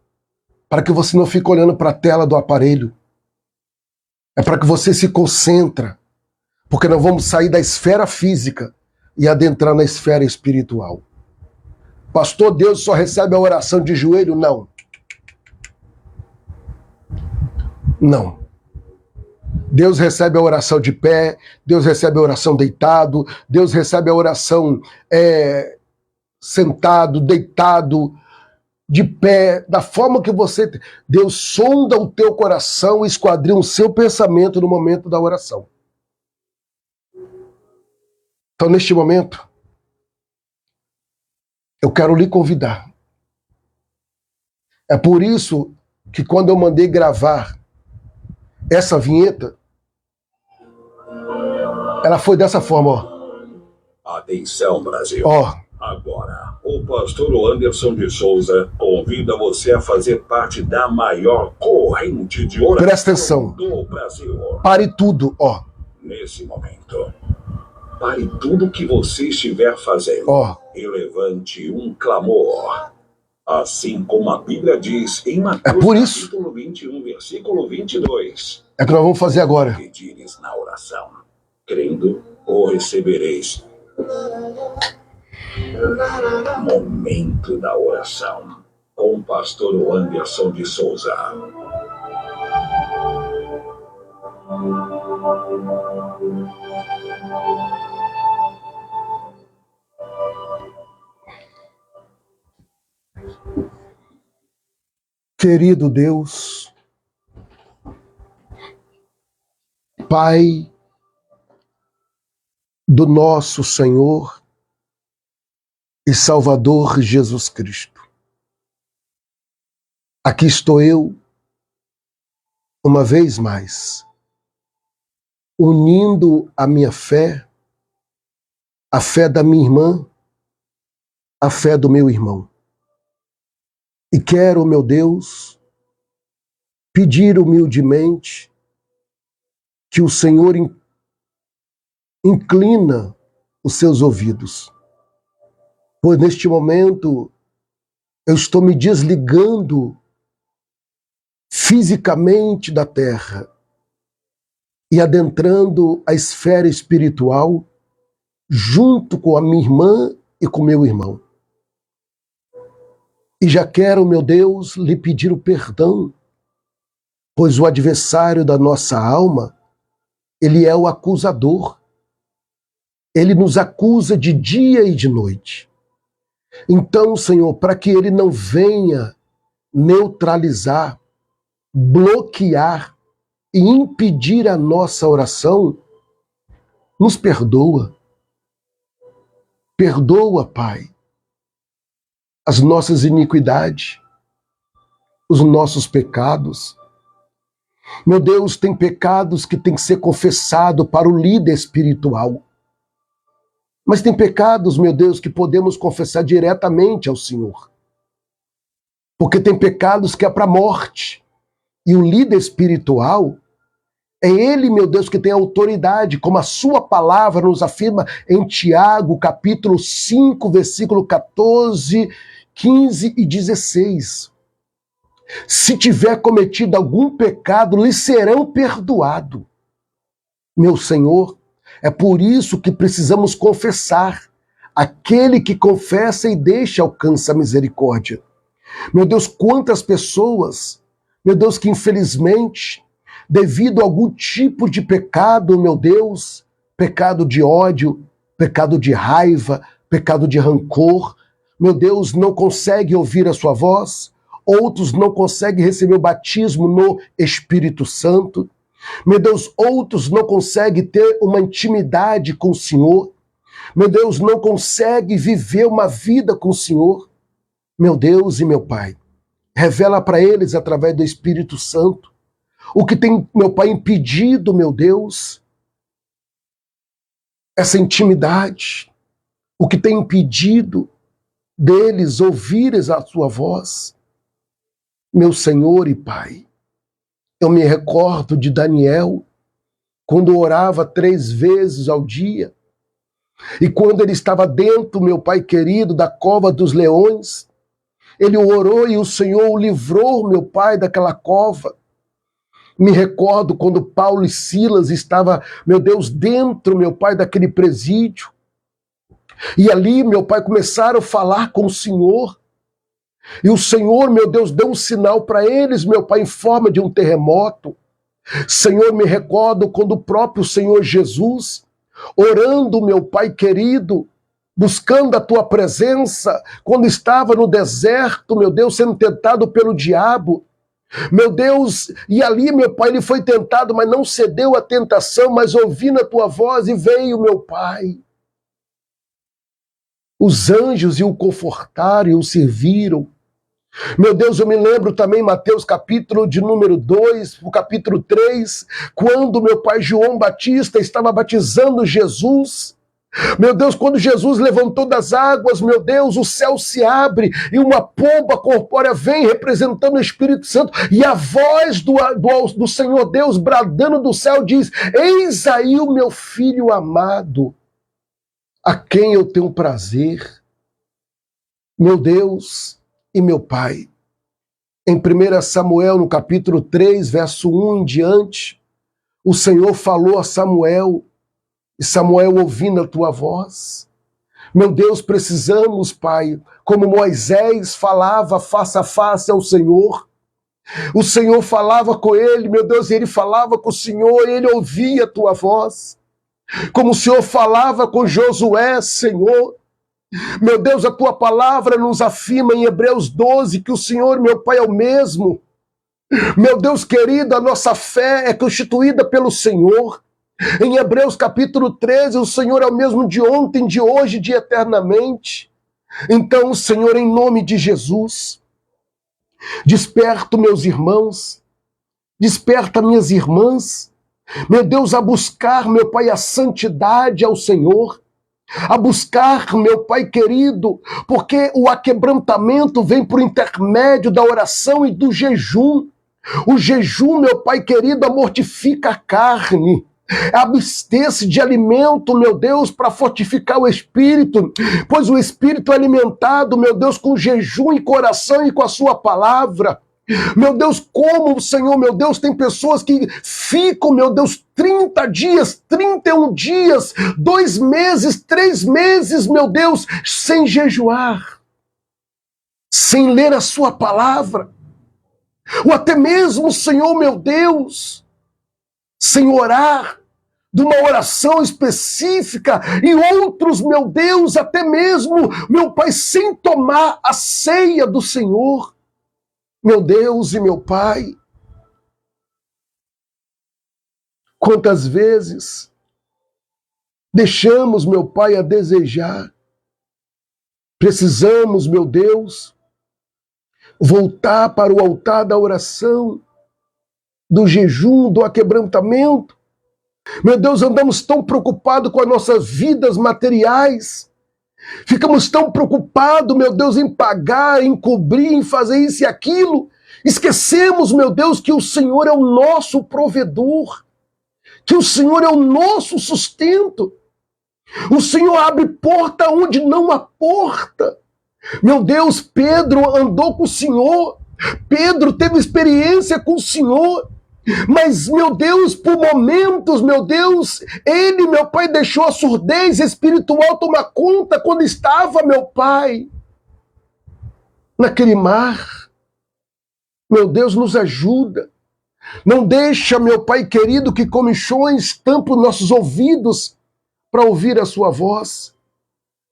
[SPEAKER 2] Para que você não fique olhando para a tela do aparelho. É para que você se concentre, porque nós vamos sair da esfera física e adentrar na esfera espiritual. Pastor, Deus só recebe a oração de joelho? Não. Não. Deus recebe a oração de pé, Deus recebe a oração deitado, Deus recebe a oração sentado, deitado, de pé, da forma que você... Deus sonda o teu coração e esquadrinha o seu pensamento no momento da oração. Então, neste momento, eu quero lhe convidar. É por isso que quando eu mandei gravar essa vinheta, ela foi dessa forma, ó.
[SPEAKER 3] Atenção, Brasil.
[SPEAKER 2] Ó.
[SPEAKER 3] Agora, o pastor Anderson de Souza convida você a fazer parte da maior corrente de oração
[SPEAKER 2] Presta atenção.
[SPEAKER 3] do Brasil.
[SPEAKER 2] Pare tudo, ó.
[SPEAKER 3] Nesse momento, pare tudo que você estiver fazendo,
[SPEAKER 2] Ó.
[SPEAKER 3] e levante um clamor. Assim como a Bíblia diz em Mateus,
[SPEAKER 2] É por isso.
[SPEAKER 3] capítulo 21, versículo 22.
[SPEAKER 2] É o que nós vamos fazer agora.
[SPEAKER 3] Pedires na oração, crendo, o recebereis. Momento da oração, com o pastor Anderson de Souza.
[SPEAKER 2] Querido Deus, Pai do nosso Senhor e Salvador Jesus Cristo, aqui estou eu, uma vez mais, unindo a minha fé, a fé da minha irmã, a fé do meu irmão. E quero, meu Deus, pedir humildemente que o Senhor inclina os seus ouvidos, pois neste momento eu estou me desligando fisicamente da terra e adentrando a esfera espiritual junto com a minha irmã e com meu irmão. E já quero, meu Deus, lhe pedir o perdão, pois o adversário da nossa alma, ele é o acusador. Ele nos acusa de dia e de noite. Então, Senhor, para que ele não venha neutralizar, bloquear e impedir a nossa oração, nos perdoa. Perdoa, Pai, as nossas iniquidades, os nossos pecados. Meu Deus, tem pecados que tem que ser confessado para o líder espiritual. Mas tem pecados, meu Deus, que podemos confessar diretamente ao Senhor. Porque tem pecados que é para a morte. E o líder espiritual é ele, meu Deus, que tem autoridade, como a sua palavra nos afirma em Tiago, capítulo 5, versículo 14, 15 e 16. Se tiver cometido algum pecado, lhe serão perdoados. Meu Senhor, é por isso que precisamos confessar. Aquele que confessa e deixa alcança a misericórdia. Meu Deus, quantas pessoas, meu Deus, que infelizmente, devido a algum tipo de pecado, meu Deus, pecado de ódio, pecado de raiva, pecado de rancor, meu Deus, não consegue ouvir a sua voz, outros não conseguem receber o batismo no Espírito Santo, meu Deus, outros não conseguem ter uma intimidade com o Senhor, meu Deus, não conseguem viver uma vida com o Senhor. Meu Deus e meu Pai, revela para eles através do Espírito Santo o que tem, meu Pai, impedido, meu Deus, essa intimidade, o que tem impedido deles ouvirem a sua voz. Meu Senhor e Pai, eu me recordo de Daniel, quando orava 3 vezes ao dia, e quando ele estava dentro, meu Pai querido, da cova dos leões, ele orou e o Senhor o livrou, meu Pai, daquela cova. Me recordo quando Paulo e Silas estavam, meu Deus, dentro, meu Pai, daquele presídio. E ali, meu Pai, começaram a falar com o Senhor. E o Senhor, meu Deus, deu um sinal para eles, meu Pai, em forma de um terremoto. Senhor, me recordo quando o próprio Senhor Jesus, orando, meu Pai querido, buscando a tua presença, quando estava no deserto, meu Deus, sendo tentado pelo diabo, meu Deus, e ali, meu Pai, ele foi tentado, mas não cedeu à tentação, mas ouvindo a tua voz e veio, meu Pai. Os anjos e o confortaram e o serviram. Meu Deus, eu me lembro também, Mateus capítulo de número 2, o capítulo 3, quando meu pai João Batista estava batizando Jesus. Meu Deus, quando Jesus levantou das águas, meu Deus, o céu se abre e uma pomba corpórea vem representando o Espírito Santo e a voz do Senhor Deus bradando do céu diz: eis aí o meu filho amado, a quem eu tenho prazer. Meu Deus e meu Pai, em 1 Samuel, no capítulo 3, verso 1 em diante, o Senhor falou a Samuel, e Samuel ouvindo a tua voz. Meu Deus, precisamos, Pai, como Moisés falava face a face ao Senhor. O Senhor falava com ele, meu Deus, e ele falava com o Senhor, e ele ouvia a tua voz. Como o Senhor falava com Josué, Senhor. Meu Deus, a tua palavra nos afirma em Hebreus 12 que o Senhor, meu Pai, é o mesmo. Meu Deus querido, a nossa fé é constituída pelo Senhor. Em Hebreus capítulo 13, o Senhor é o mesmo de ontem, de hoje, de eternamente. Então, Senhor, em nome de Jesus, desperta meus irmãos, desperta minhas irmãs, meu Deus, a buscar, meu Pai, a santidade ao Senhor, a buscar, meu Pai querido, porque o aquebrantamento vem por intermédio da oração e do jejum. O jejum, meu Pai querido, mortifica a carne. Abster-se de alimento, meu Deus, para fortificar o espírito, pois o espírito é alimentado, meu Deus, com jejum e coração e com a sua palavra. Meu Deus, como, Senhor, meu Deus, tem pessoas que ficam, meu Deus, 30 dias, 31 dias, 2 meses, 3 meses, meu Deus, sem jejuar, sem ler a sua palavra, ou até mesmo, Senhor, meu Deus, sem orar de uma oração específica, e outros, meu Deus, até mesmo, meu Pai, sem tomar a ceia do Senhor. Meu Deus e meu Pai, quantas vezes deixamos, meu Pai, a desejar. Precisamos, meu Deus, voltar para o altar da oração, do jejum, do aquebrantamento. Meu Deus, andamos tão preocupados com as nossas vidas materiais. Ficamos tão preocupados, meu Deus, em pagar, em cobrir, em fazer isso e aquilo. Esquecemos, meu Deus, que o Senhor é o nosso provedor, que o Senhor é o nosso sustento. O Senhor abre porta onde não há porta. Meu Deus, Pedro andou com o Senhor. Pedro teve experiência com o Senhor. Mas, meu Deus, por momentos, meu Deus, ele, meu Pai, deixou a surdez espiritual tomar conta quando estava, meu Pai, naquele mar. Meu Deus, nos ajuda. Não deixa, meu Pai querido, que comichões tampem nossos ouvidos para ouvir a sua voz.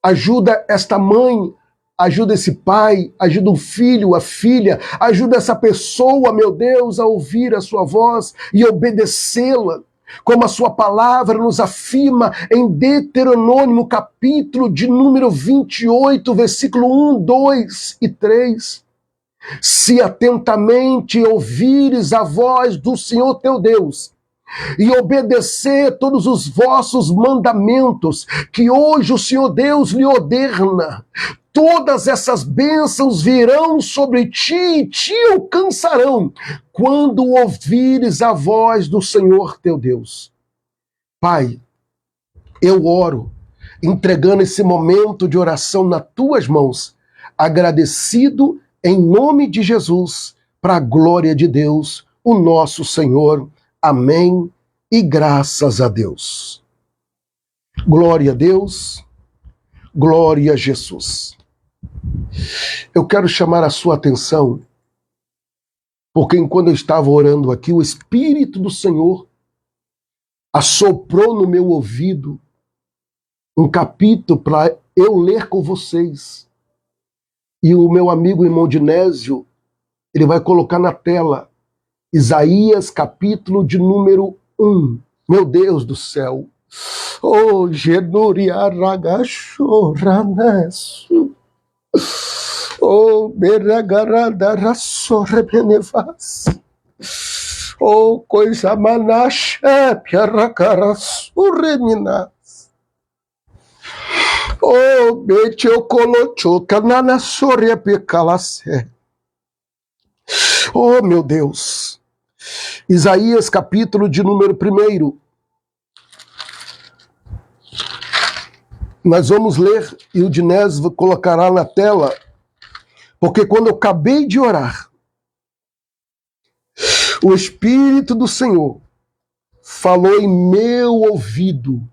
[SPEAKER 2] Ajuda esta mãe, ajuda esse pai, ajuda o filho, a filha, ajuda essa pessoa, meu Deus, a ouvir a sua voz e obedecê-la, como a sua palavra nos afirma em Deuteronômio, capítulo de número 28, versículo 1, 2 e 3. Se atentamente ouvires a voz do Senhor teu Deus, e obedecer todos os vossos mandamentos, que hoje o Senhor Deus lhe ordena, todas essas bênçãos virão sobre ti e te alcançarão, quando ouvires a voz do Senhor teu Deus. Pai, eu oro, entregando esse momento de oração nas tuas mãos, agradecido em nome de Jesus, para a glória de Deus, o nosso Senhor. Amém e graças a Deus. Glória a Deus, glória a Jesus. Eu quero chamar a sua atenção, porque enquanto eu estava orando aqui, o Espírito do Senhor assoprou no meu ouvido um capítulo para eu ler com vocês. E o meu amigo irmão Dinésio, ele vai colocar na tela Isaías, capítulo de número 1. Meu Deus do céu. Oh, Genuriaragachoranesso. Oh, Beragaradarasorebenevas. Oh, coisa manacha, piaracarassureminas. Oh, Betiocolotchocananasoreapicalassé. Oh, meu Deus. Isaías, capítulo de número 1. Nós vamos ler e o Dinés colocará na tela, porque quando eu acabei de orar, o Espírito do Senhor falou em meu ouvido.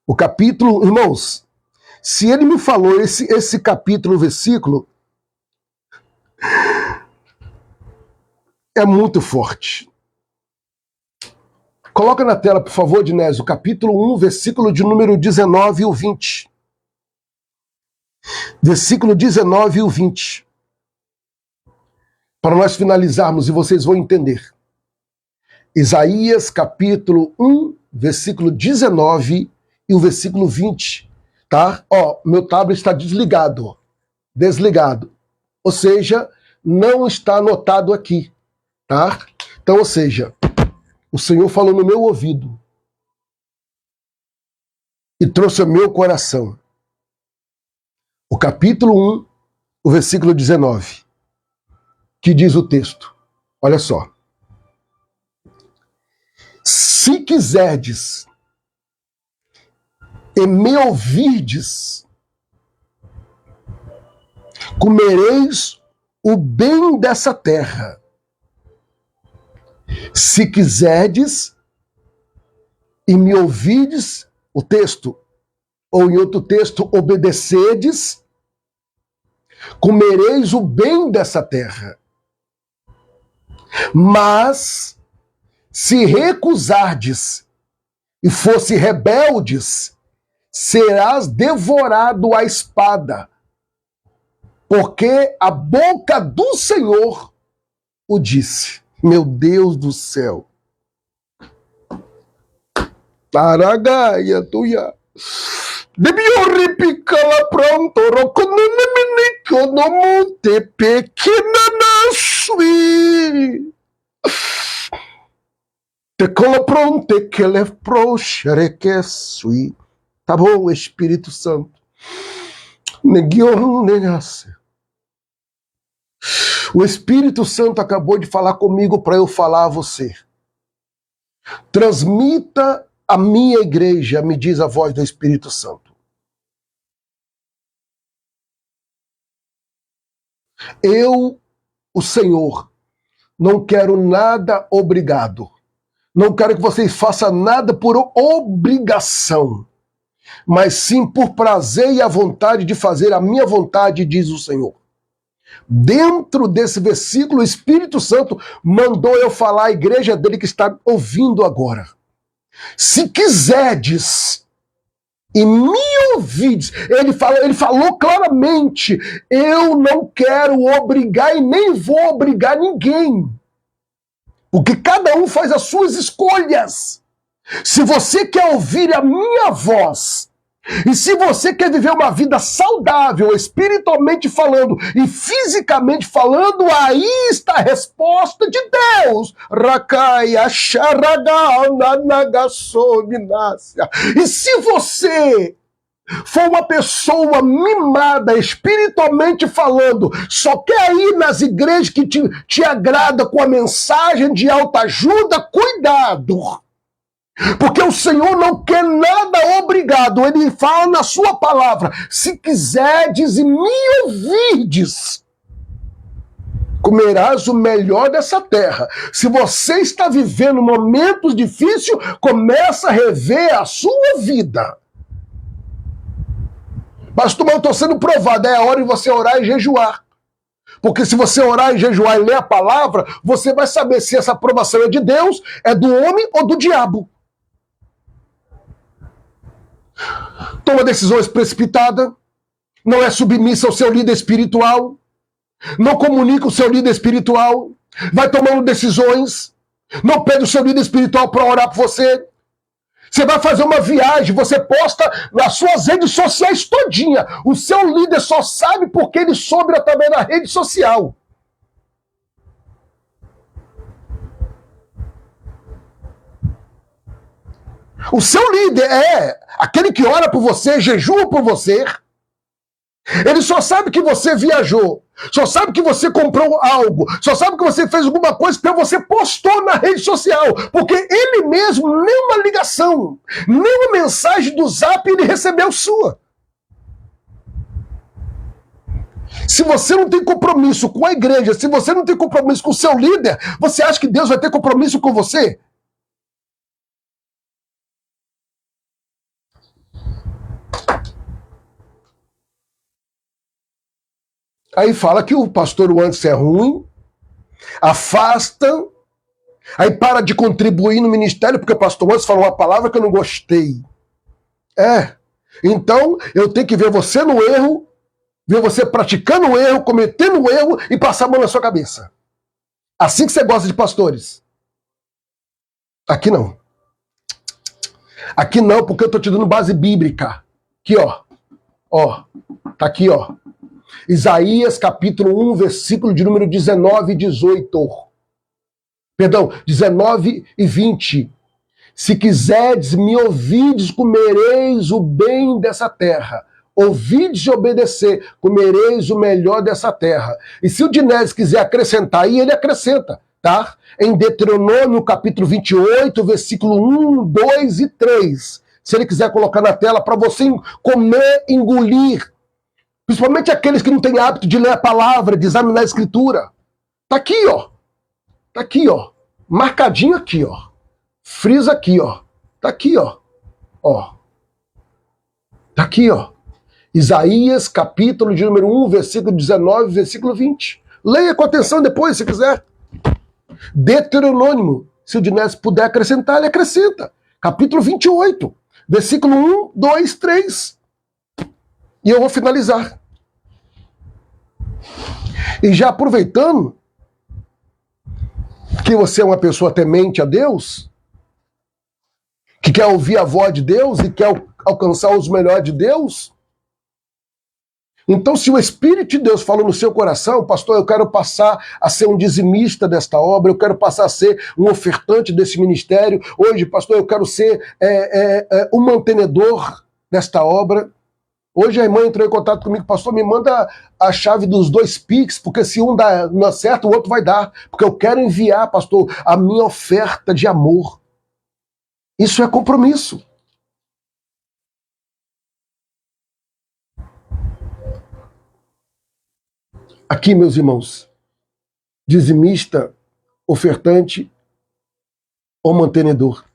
[SPEAKER 2] O capítulo, irmãos, se ele me falou esse capítulo, versículo, é muito forte. Coloca na tela, por favor, Dinésio, capítulo 1, versículo de número 19 e o 20. Versículo 19 e o 20. Para nós finalizarmos, e vocês vão entender. Isaías, capítulo 1, versículo 19 e o versículo 20. Tá? Ó, meu tablet está desligado, ó. Desligado. Ou seja, não está anotado aqui. Tá? Então, ou seja, o Senhor falou no meu ouvido e trouxe ao meu coração o capítulo 1, o versículo 19, que diz o texto. Olha só. Se quiserdes e me ouvirdes, comereis o bem dessa terra. Se quiserdes e me ouvides, o texto, ou em outro texto, obedecedes, comereis o bem dessa terra. Mas, se recusardes e fosse rebeldes, serás devorado à espada, porque a boca do Senhor o disse. Meu Deus do céu. Aragaia, tuia. Debioripicala pronto, roconominico no monte pequena nasui. Te cola pronte que le prochere que sui. Tá bom, Espírito Santo. Neguion negasse. O Espírito Santo acabou de falar comigo para eu falar a você. Transmita a minha igreja, me diz a voz do Espírito Santo. Eu, o Senhor, não quero nada obrigado. Não quero que vocês façam nada por obrigação, mas sim por prazer e a vontade de fazer a minha vontade, diz o Senhor. Dentro desse versículo, o Espírito Santo mandou eu falar à igreja dele que está ouvindo agora. Se quiserdes e me ouvides, ele falou claramente, eu não quero obrigar e nem vou obrigar ninguém. Porque cada um faz as suas escolhas. Se você quer ouvir a minha voz, e se você quer viver uma vida saudável, espiritualmente falando e fisicamente falando, aí está a resposta de Deus. E se você for uma pessoa mimada, espiritualmente falando, só quer ir nas igrejas que te agrada com a mensagem de autoajuda, cuidado! Porque o Senhor não quer nada obrigado. Ele fala na sua palavra, se quiserdes e me ouvirdes, comerás o melhor dessa terra. Se você está vivendo momentos difíceis, começa a rever a sua vida. Pastor, mas eu estou sendo provado, é a hora de você orar e jejuar. Porque se você orar e jejuar e ler a palavra, você vai saber se essa aprovação é de Deus, é do homem ou do diabo. Toma decisões precipitadas, não é submissa ao seu líder espiritual, não comunica o seu líder espiritual, vai tomando decisões, não pede o seu líder espiritual para orar por você. Você vai fazer uma viagem, você posta nas suas redes sociais todinha. O seu líder só sabe porque ele soube através da rede social. O seu líder é aquele que ora por você, jejua por você. Ele só sabe que você viajou, só sabe que você comprou algo, só sabe que você fez alguma coisa que você postou na rede social, porque ele mesmo, nem uma ligação, nem uma mensagem do Zap ele recebeu sua. Se você não tem compromisso com a igreja, se você não tem compromisso com o seu líder, você acha que Deus vai ter compromisso com você? Aí fala que o pastor Anderson é ruim, afasta, aí para de contribuir no ministério porque o pastor Anderson falou uma palavra que eu não gostei. Então eu tenho que ver você no erro, ver você praticando o erro, cometendo o erro e passar a mão na sua cabeça. Assim que você gosta de pastores. Aqui não. Aqui não, porque eu estou te dando base bíblica. Aqui, ó. Tá aqui, ó. Isaías capítulo 1, versículo de número 19 e 18. Perdão, 19 e 20. Se quiserdes me ouvides, comereis o bem dessa terra. Ouvides e obedecer, comereis o melhor dessa terra. E se o Dinés quiser acrescentar, aí ele acrescenta, tá? Em Deuteronômio capítulo 28, versículo 1, 2 e 3. Se ele quiser colocar na tela para você comer, engolir. Principalmente aqueles que não têm hábito de ler a palavra, de examinar a escritura. Tá aqui, ó. Tá aqui, ó. Marcadinho aqui, ó. Frisa aqui, ó. Tá aqui, ó. Tá aqui, ó. Isaías, capítulo de número 1, versículo 19, versículo 20. Leia com atenção depois, se quiser. Deuteronômio. Se o Dinés puder acrescentar, ele acrescenta. Capítulo 28, versículo 1, 2, 3. E eu vou finalizar. E já aproveitando, Porque você é uma pessoa temente a Deus, que quer ouvir a voz de Deus e quer alcançar os melhores de Deus. Então, se o Espírito de Deus falou no seu coração, pastor, eu quero passar a ser um dizimista desta obra, eu quero passar a ser um ofertante desse ministério. Hoje, pastor, eu quero ser um mantenedor desta obra. Hoje a irmã entrou em contato comigo, pastor, me manda a chave dos 2 Pix, porque se um não acerta, o outro vai dar. Porque eu quero enviar, pastor, a minha oferta de amor. Isso é compromisso. Aqui, meus irmãos, dizimista, ofertante ou mantenedor.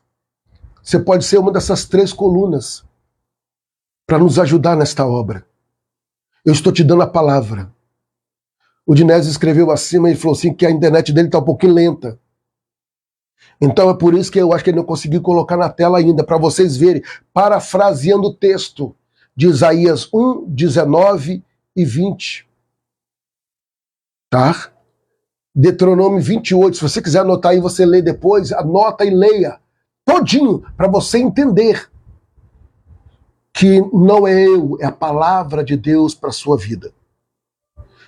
[SPEAKER 2] Você pode ser uma dessas 3 colunas para nos ajudar nesta obra. Eu estou te dando a palavra. O Dinésio escreveu acima e falou assim que a internet dele está um pouquinho lenta. Então é por isso que eu acho que ele não conseguiu colocar na tela ainda, para vocês verem, parafraseando o texto de Isaías 1, 19 e 20. Tá? Deuteronômio 28, se você quiser anotar aí, você lê depois, anota e leia todinho, para você entender que não é eu, é a palavra de Deus para a sua vida.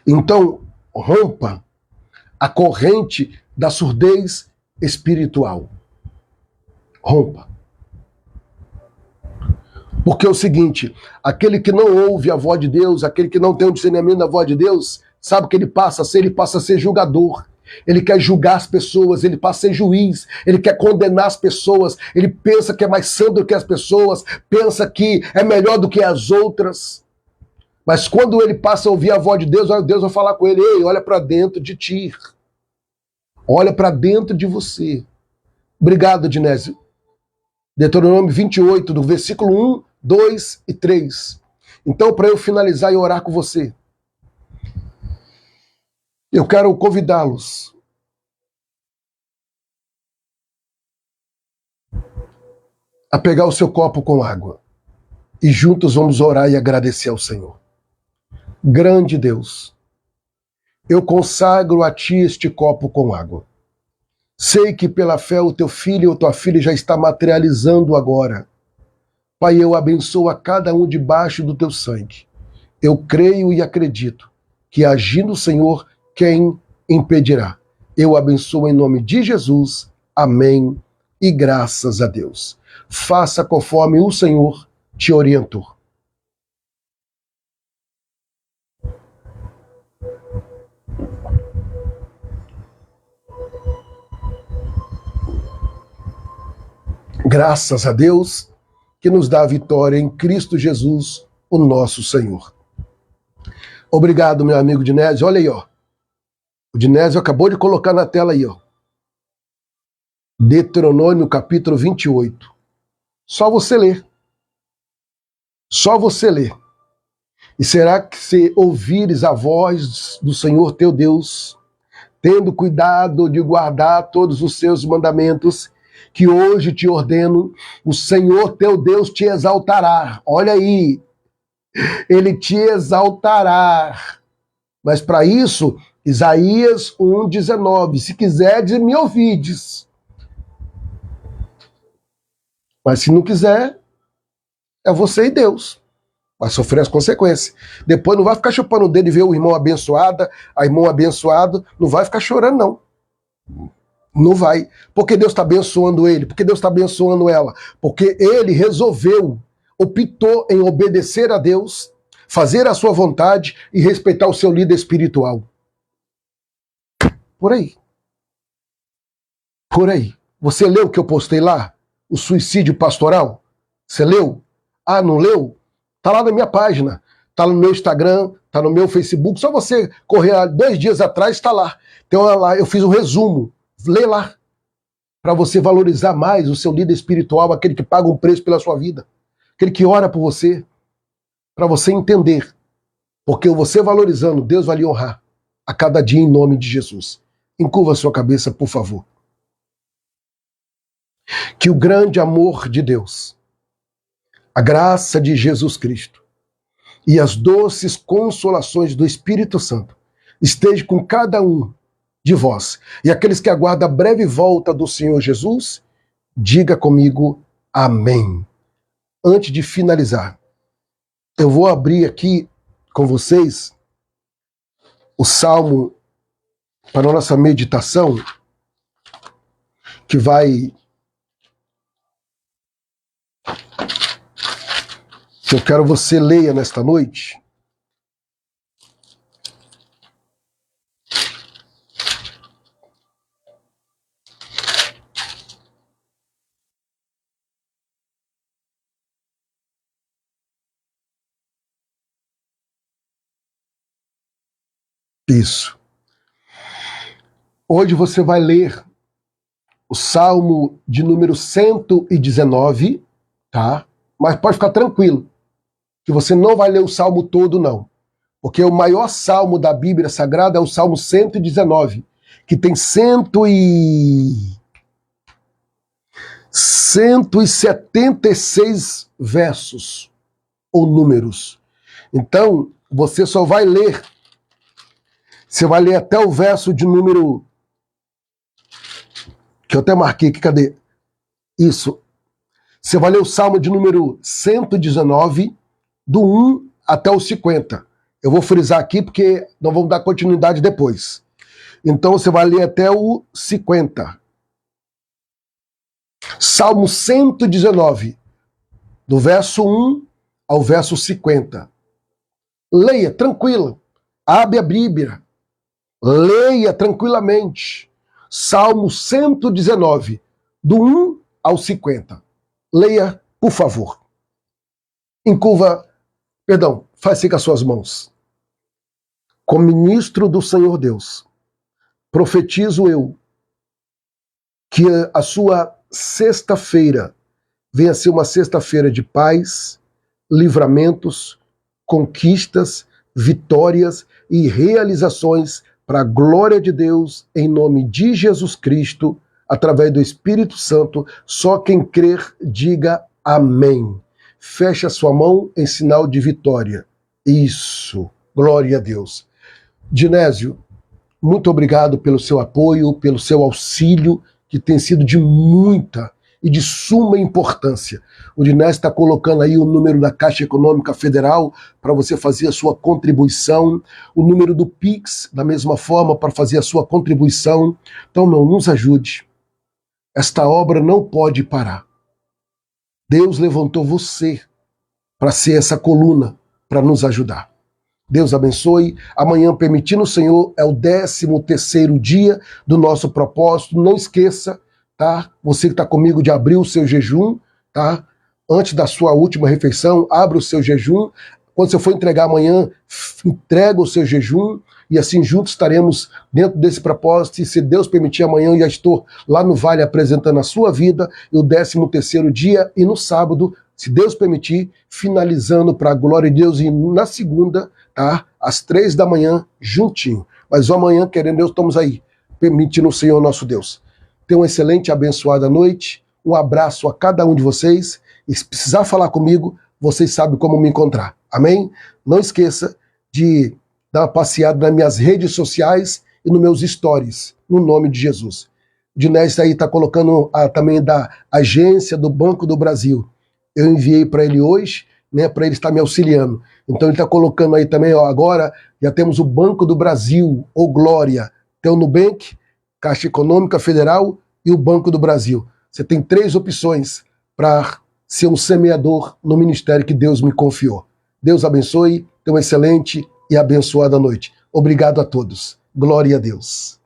[SPEAKER 2] Então, rompa a corrente da surdez espiritual. Rompa. Porque é o seguinte, aquele que não ouve a voz de Deus, aquele que não tem o discernimento da voz de Deus, sabe o que ele passa a ser? Ele passa a ser julgador. Ele quer julgar as pessoas, ele passa a ser juiz, ele quer condenar as pessoas, ele pensa que é mais santo do que as pessoas, pensa que é melhor do que as outras. Mas quando ele passa a ouvir a voz de Deus, Deus vai falar com ele, ei, olha para dentro de ti. Olha para dentro de você. Obrigado, Dinésio. Deuteronômio 28, do versículo 1, 2 e 3. Então, para eu finalizar e orar com você, eu quero convidá-los a pegar o seu copo com água e juntos vamos orar e agradecer ao Senhor. Grande Deus, eu consagro a Ti este copo com água. Sei que pela fé o Teu filho ou Tua filha já está materializando agora. Pai, eu abençoo a cada um debaixo do Teu sangue. Eu creio e acredito que agindo o Senhor, quem impedirá? Eu abençoo em nome de Jesus. Amém. E graças a Deus. Faça conforme o Senhor te orientou. Graças a Deus que nos dá a vitória em Cristo Jesus, o nosso Senhor. Obrigado, meu amigo Dinésio. Olha aí, ó. O Dinésio acabou de colocar na tela aí, ó. Deuteronômio capítulo 28. Só você ler. Só você ler. E será que se ouvires a voz do Senhor teu Deus, tendo cuidado de guardar todos os seus mandamentos, que hoje te ordeno, o Senhor teu Deus te exaltará. Olha aí. Ele te exaltará. Mas para isso, Isaías 1,19. Se quiserdes, me ouvides. Mas se não quiser, é você e Deus. Vai sofrer as consequências. Depois não vai ficar chupando o dedo e ver o irmão abençoada, a irmã abençoado. Não vai ficar chorando, não. Não vai. Porque Deus está abençoando ele. Porque Deus está abençoando ela. Porque ele resolveu, optou em obedecer a Deus, fazer a sua vontade e respeitar o seu líder espiritual. Por aí. Por aí. Você leu o que eu postei lá? O suicídio pastoral? Você leu? Ah, não leu? Tá lá na minha página. Tá no meu Instagram, tá no meu Facebook. Só você correr 2 dias atrás, está lá. Então lá eu fiz um resumo. Lê lá. Para você valorizar mais o seu líder espiritual, aquele que paga um preço pela sua vida. Aquele que ora por você. Para você entender. Porque você valorizando, Deus vai lhe honrar a cada dia em nome de Jesus. Encurva a sua cabeça, por favor. Que o grande amor de Deus, a graça de Jesus Cristo e as doces consolações do Espírito Santo esteja com cada um de vós. E aqueles que aguardam a breve volta do Senhor Jesus, diga comigo amém. Antes de finalizar, eu vou abrir aqui com vocês o Salmo para a nossa meditação, que eu quero você leia nesta noite. Isso. Hoje você vai ler o Salmo de número 119, tá? Mas pode ficar tranquilo, que você não vai ler o Salmo todo, não. Porque o maior salmo da Bíblia Sagrada é o Salmo 119, que tem 176 versos ou números. Então, você só vai ler, você vai ler até o verso de número, que eu até marquei aqui, cadê? Isso. Você vai ler o Salmo de número 119, do 1 até o 50. Eu vou frisar aqui porque nós vamos dar continuidade depois. Então você vai ler até o 50. Salmo 119, do verso 1 ao verso 50. Leia tranquila. Abre a Bíblia. Leia tranquilamente. Salmo 119, do 1 ao 50. Leia, por favor. Faça com as suas mãos. Como ministro do Senhor Deus, profetizo eu que a sua sexta-feira venha a ser uma sexta-feira de paz, livramentos, conquistas, vitórias e realizações para a glória de Deus, em nome de Jesus Cristo, através do Espírito Santo. Só quem crer, diga amém. Feche a sua mão em sinal de vitória. Isso, glória a Deus. Dinésio, muito obrigado pelo seu apoio, pelo seu auxílio, que tem sido de muita e de suma importância. O Dinésio está colocando aí o número da Caixa Econômica Federal para você fazer a sua contribuição, o número do Pix, da mesma forma, para fazer a sua contribuição. Então, não, nos ajude. Esta obra não pode parar. Deus levantou você para ser essa coluna, para nos ajudar. Deus abençoe. Amanhã, permitindo o Senhor, é o 13º dia do nosso propósito. Não esqueça, tá? Você que está comigo, de abrir o seu jejum, tá? Antes da sua última refeição, abra o seu jejum. Quando você for entregar amanhã, entrega o seu jejum, e assim juntos estaremos dentro desse propósito. E se Deus permitir, amanhã eu já estou lá no Vale apresentando a sua vida, e o 13º dia, e no sábado, se Deus permitir, finalizando para a glória de Deus, e na segunda, tá? Às 3 da manhã, juntinho. Mas amanhã, querendo Deus, estamos aí, permitindo o Senhor nosso Deus. Tenha uma excelente, abençoada noite. Um abraço a cada um de vocês. E se precisar falar comigo, vocês sabem como me encontrar. Amém? Não esqueça de dar uma passeada nas minhas redes sociais e nos meus stories, no nome de Jesus. O Dinés aí está colocando também da agência do Banco do Brasil. Eu enviei para ele hoje, né, para ele estar me auxiliando. Então ele está colocando aí também, ó, agora já temos o Banco do Brasil, ô glória. Tem o Nubank, Caixa Econômica Federal e o Banco do Brasil. Você tem 3 opções para ser um semeador no ministério que Deus me confiou. Deus abençoe, tenha uma excelente e abençoada noite. Obrigado a todos. Glória a Deus.